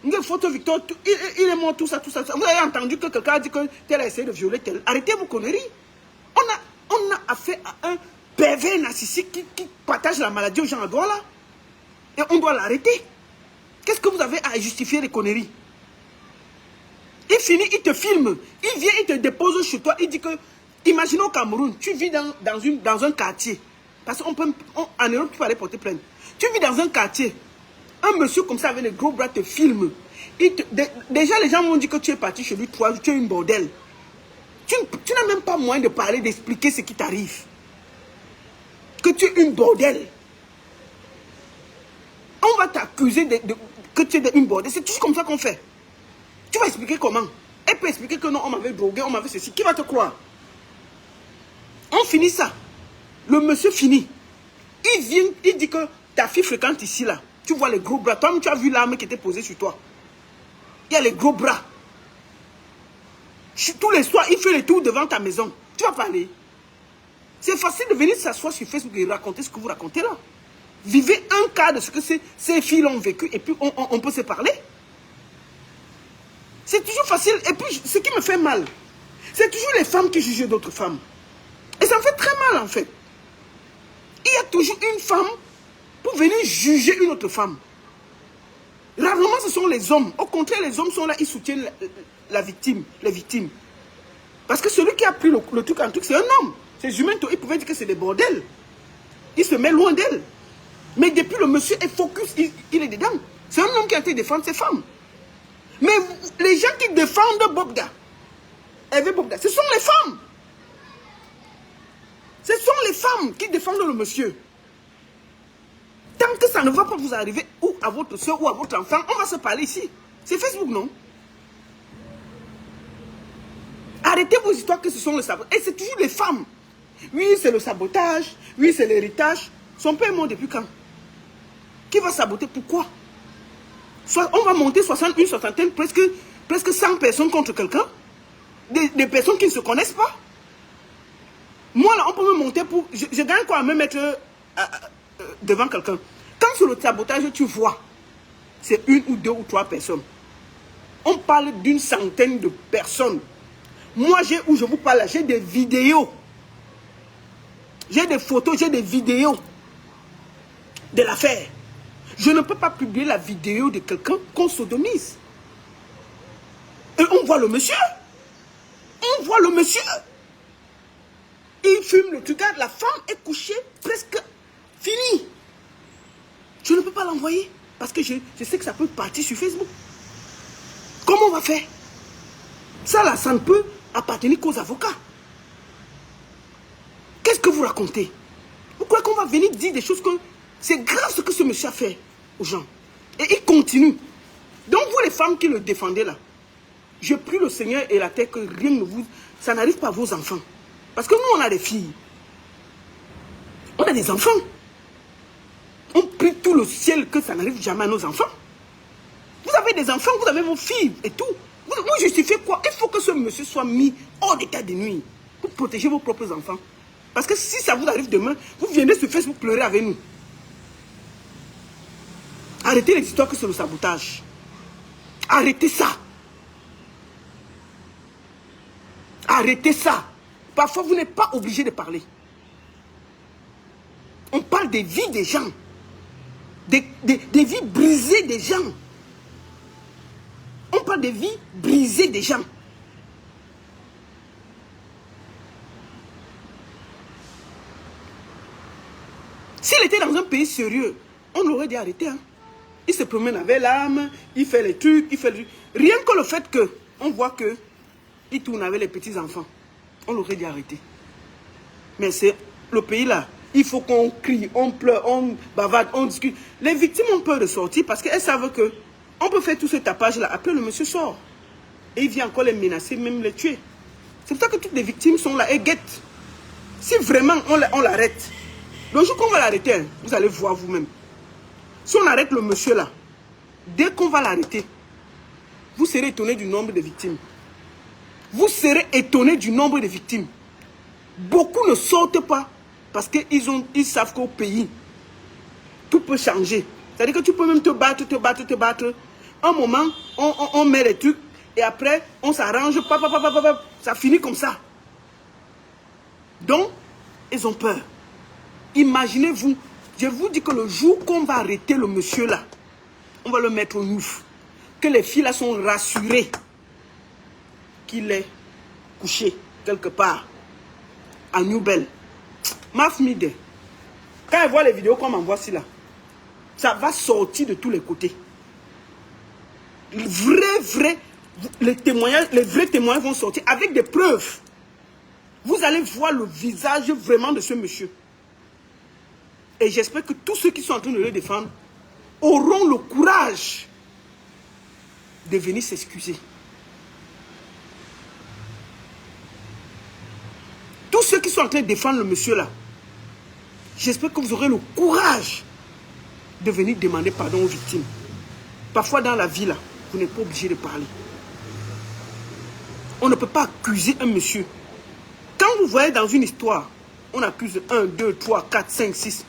Une photo Victor, il est mort, tout ça. Vous avez entendu que quelqu'un a dit que tel a essayé de violer tel. Arrêtez vos conneries. On a affaire à un pervers narcissique qui partage la maladie aux gens à droit là. Et on doit l'arrêter. Qu'est-ce que vous avez à justifier les conneries? Il finit, il te filme. Il vient, il te dépose chez toi. Il dit que, imaginons au Cameroun, tu vis dans un quartier. Parce qu'en Europe, tu peux aller porter plainte. Tu vis dans un quartier. Un monsieur comme ça avec les gros bras te filme. Déjà, les gens m'ont dit que tu es parti chez lui 3 jours, tu es une bordel. Tu n'as même pas moyen de parler, d'expliquer ce qui t'arrive. Que tu es une bordel. On va t'accuser que tu es une bordel. C'est toujours comme ça qu'on fait. Tu vas expliquer comment? Elle peut expliquer que non, on m'avait drogué, on m'avait ceci. Qui va te croire? On finit ça. Le monsieur finit. Il vient, il dit que ta fille fréquente ici là. Tu vois les gros bras. Toi, tu as vu l'arme qui était posée sur toi. Il y a les gros bras. Tous les soirs, il fait le tour devant ta maison. Tu vas parler. C'est facile de venir s'asseoir sur Facebook et raconter ce que vous racontez là. Vivez un cas de ce que ces filles ont vécu et puis on peut se parler. C'est toujours facile. Et puis, ce qui me fait mal, c'est toujours les femmes qui jugent d'autres femmes. Et ça me fait très mal, en fait. Il y a toujours une femme pour venir juger une autre femme. Rarement, ce sont les hommes. Au contraire, les hommes sont là, ils soutiennent la victime, les victimes. Parce que celui qui a pris le truc en truc, c'est un homme. Ces humains, ils pouvaient dire que c'est des bordels. Il se met loin d'elle. Mais depuis, le monsieur est focus, il est dedans. C'est un homme qui a été défendre ses femmes. Mais les gens qui défendent Bobda, Hervé Bobda, ce sont les femmes. Ce sont les femmes qui défendent le monsieur. Tant que ça ne va pas vous arriver, ou à votre soeur ou à votre enfant, on va se parler ici. C'est Facebook, non? Arrêtez vos histoires que ce sont les sabotages. Et c'est toujours les femmes. Oui, c'est le sabotage. Oui, c'est l'héritage. Son père est mort depuis quand? Qui va saboter? Pourquoi? On va monter 61, 60, presque 100 personnes contre quelqu'un. Des personnes qui ne se connaissent pas. Moi, là, on peut me monter pour... Je gagne quoi à me mettre devant quelqu'un. Quand sur le sabotage, tu vois, c'est 1 ou 2 ou 3 personnes. On parle d'une centaine de personnes. Moi, où je vous parle, j'ai des vidéos. J'ai des photos, j'ai des vidéos de l'affaire. Je ne peux pas publier la vidéo de quelqu'un qu'on sodomise. Et on voit le monsieur. On voit le monsieur. Il fume le truc. La femme est couchée, presque finie. Je ne peux pas l'envoyer. Parce que je sais que ça peut partir sur Facebook. Comment on va faire? Ça là, ça ne peut appartenir qu'aux avocats. Qu'est-ce que vous racontez? Vous croyez qu'on va venir dire des choses que... C'est grave ce que ce monsieur a fait aux gens. Et il continue. Donc vous les femmes qui le défendez là, je prie le Seigneur et la terre que rien ne vous... Ça n'arrive pas à vos enfants. Parce que nous on a des filles. On a des enfants. On prie tout le ciel que ça n'arrive jamais à nos enfants. Vous avez des enfants, vous avez vos filles et tout. Vous justifiez quoi? Il faut que ce monsieur soit mis hors d'état de nuit pour protéger vos propres enfants. Parce que si ça vous arrive demain, vous viendrez sur Facebook pleurer avec nous. Arrêtez les histoires que c'est le sabotage. Arrêtez ça. Arrêtez ça. Parfois, vous n'êtes pas obligé de parler. On parle des vies des gens. Des vies brisées des gens. On parle des vies brisées des gens. S'il était dans un pays sérieux, on l'aurait dit arrêter. Hein. Il se promène avec l'arme, il fait les trucs, il fait les trucs. Rien que le fait que on voit que il tourne avec les petits enfants, on l'aurait dit arrêter. Mais c'est le pays là. Il faut qu'on crie, on pleure, on bavarde, on discute. Les victimes ont peur de sortir parce qu'elles savent que on peut faire tout ce tapage là. Après le monsieur sort. Et il vient encore les menacer, même les tuer. C'est pour ça que toutes les victimes sont là et guettent. Si vraiment on l'arrête, le jour qu'on va l'arrêter, hein, vous allez voir vous-même. Si on arrête le monsieur là, dès qu'on va l'arrêter, vous serez étonné du nombre de victimes. Vous serez étonné du nombre de victimes. Beaucoup ne sortent pas parce qu'ils savent qu'au pays, tout peut changer. C'est-à-dire que tu peux même te battre. Un moment, on met les trucs et après, on s'arrange. Ça finit comme ça. Donc, ils ont peur. Imaginez-vous, je vous dis que le jour qu'on va arrêter le monsieur là, on va le mettre au ouf. Que les filles là sont rassurées qu'il est couché quelque part à New Bell. Ma famille, quand elle voit les vidéos qu'on m'envoie ici là, ça va sortir de tous les côtés. Les vrais témoignages vont sortir avec des preuves. Vous allez voir le visage vraiment de ce monsieur. Et j'espère que tous ceux qui sont en train de le défendre auront le courage de venir s'excuser. Tous ceux qui sont en train de défendre le monsieur là, j'espère que vous aurez le courage de venir demander pardon aux victimes. Parfois dans la vie là, vous n'êtes pas obligé de parler. On ne peut pas accuser un monsieur. Quand vous voyez dans une histoire, on accuse 1, 2, 3, 4, 5, 6.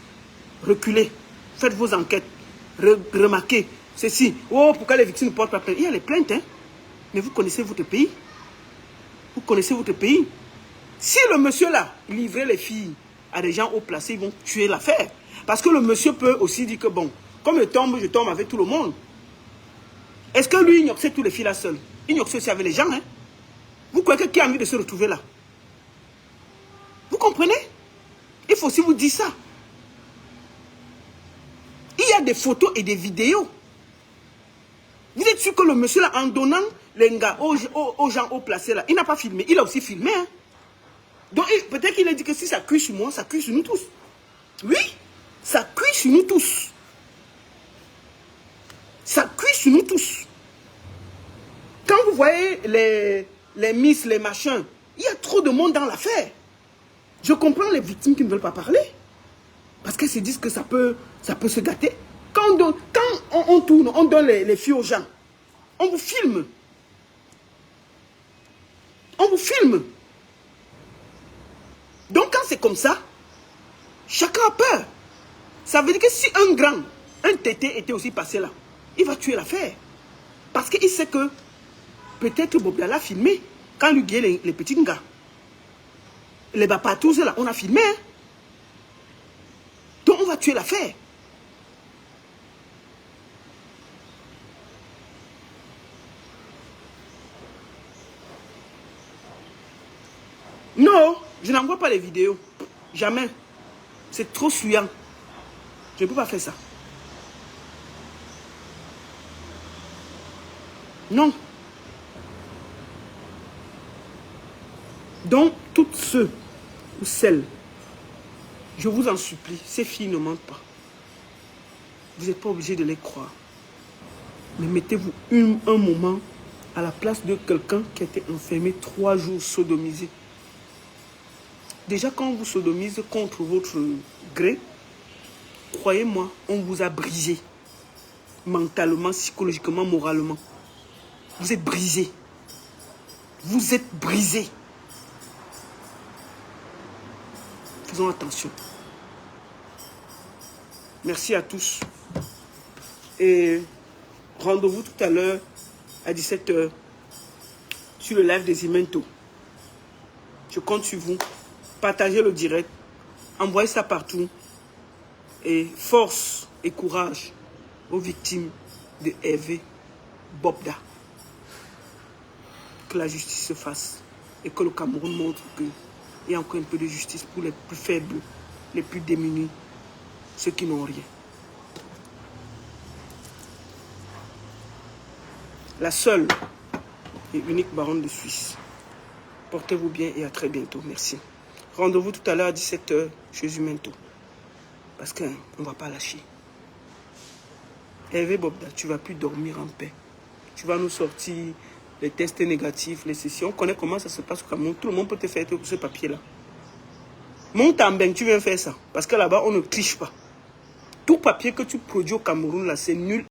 Reculez, faites vos enquêtes, remarquez ceci. Oh, pourquoi les victimes ne portent pas plainte? Il y a les plaintes, hein. Mais vous connaissez votre pays? Vous connaissez votre pays? Si le monsieur là livrait les filles à des gens haut placés, ils vont tuer l'affaire. Parce que le monsieur peut aussi dire que bon, comme je tombe avec tout le monde. Est-ce que lui, il ignorait tous les filles là seules? Il ignorait aussi avec les gens, hein? Vous croyez qui a envie de se retrouver là? Vous comprenez? Il faut aussi vous dire ça. Il y a des photos et des vidéos. Vous êtes sûr que le monsieur là, en donnant les gars aux gens haut placés là, il n'a pas filmé, il a aussi filmé, hein? Donc peut-être qu'il a dit que si ça cuit sur moi, ça cuit sur nous tous. Oui, ça cuit sur nous tous. Ça cuit sur nous tous. Quand vous voyez les miss, les machins, il y a trop de monde dans l'affaire. Je comprends les victimes qui ne veulent pas parler. Parce qu'elles se disent que ça peut se gâter. Quand on tourne, on donne les filles aux gens. On vous filme. On vous filme. Donc quand c'est comme ça, chacun a peur. Ça veut dire que si un tété était aussi passé là, il va tuer l'affaire. Parce qu'il sait que peut-être Bobda l'a filmé quand lui guette les petits gars. Les bapatous là, on a filmé. Hein? Donc on va tuer l'affaire. Non, je n'envoie pas les vidéos. Jamais. C'est trop souillant. Je ne peux pas faire ça. Non. Donc, toutes ceux ou celles, je vous en supplie, ces filles ne mentent pas. Vous n'êtes pas obligé de les croire. Mais mettez-vous un moment à la place de quelqu'un qui a été enfermé 3 jours sodomisé. Déjà, quand on vous sodomise contre votre gré, croyez-moi, on vous a brisé. Mentalement, psychologiquement, moralement. Vous êtes brisé. Vous êtes brisé. Faisons attention. Merci à tous. Et rendez-vous tout à l'heure à 17 h sur le live des Imento. Je compte sur vous. Partagez le direct. Envoyez ça partout. Et force et courage aux victimes de Hervé Bobda. Que la justice se fasse. Et que le Cameroun montre qu'il y a encore un peu de justice pour les plus faibles, les plus démunis, ceux qui n'ont rien. La seule et unique baronne de Suisse. Portez-vous bien et à très bientôt. Merci. Rendez-vous tout à l'heure à 17 h chez Imento. Parce qu'on ne va pas lâcher. Hervé Bobda, tu ne vas plus dormir en paix. Tu vas nous sortir les tests négatifs, les sessions. On connaît comment ça se passe au Cameroun. Tout le monde peut te faire ce papier-là. Monte en bain, tu viens faire ça. Parce que là-bas, on ne triche pas. Tout papier que tu produis au Cameroun, là, c'est nul.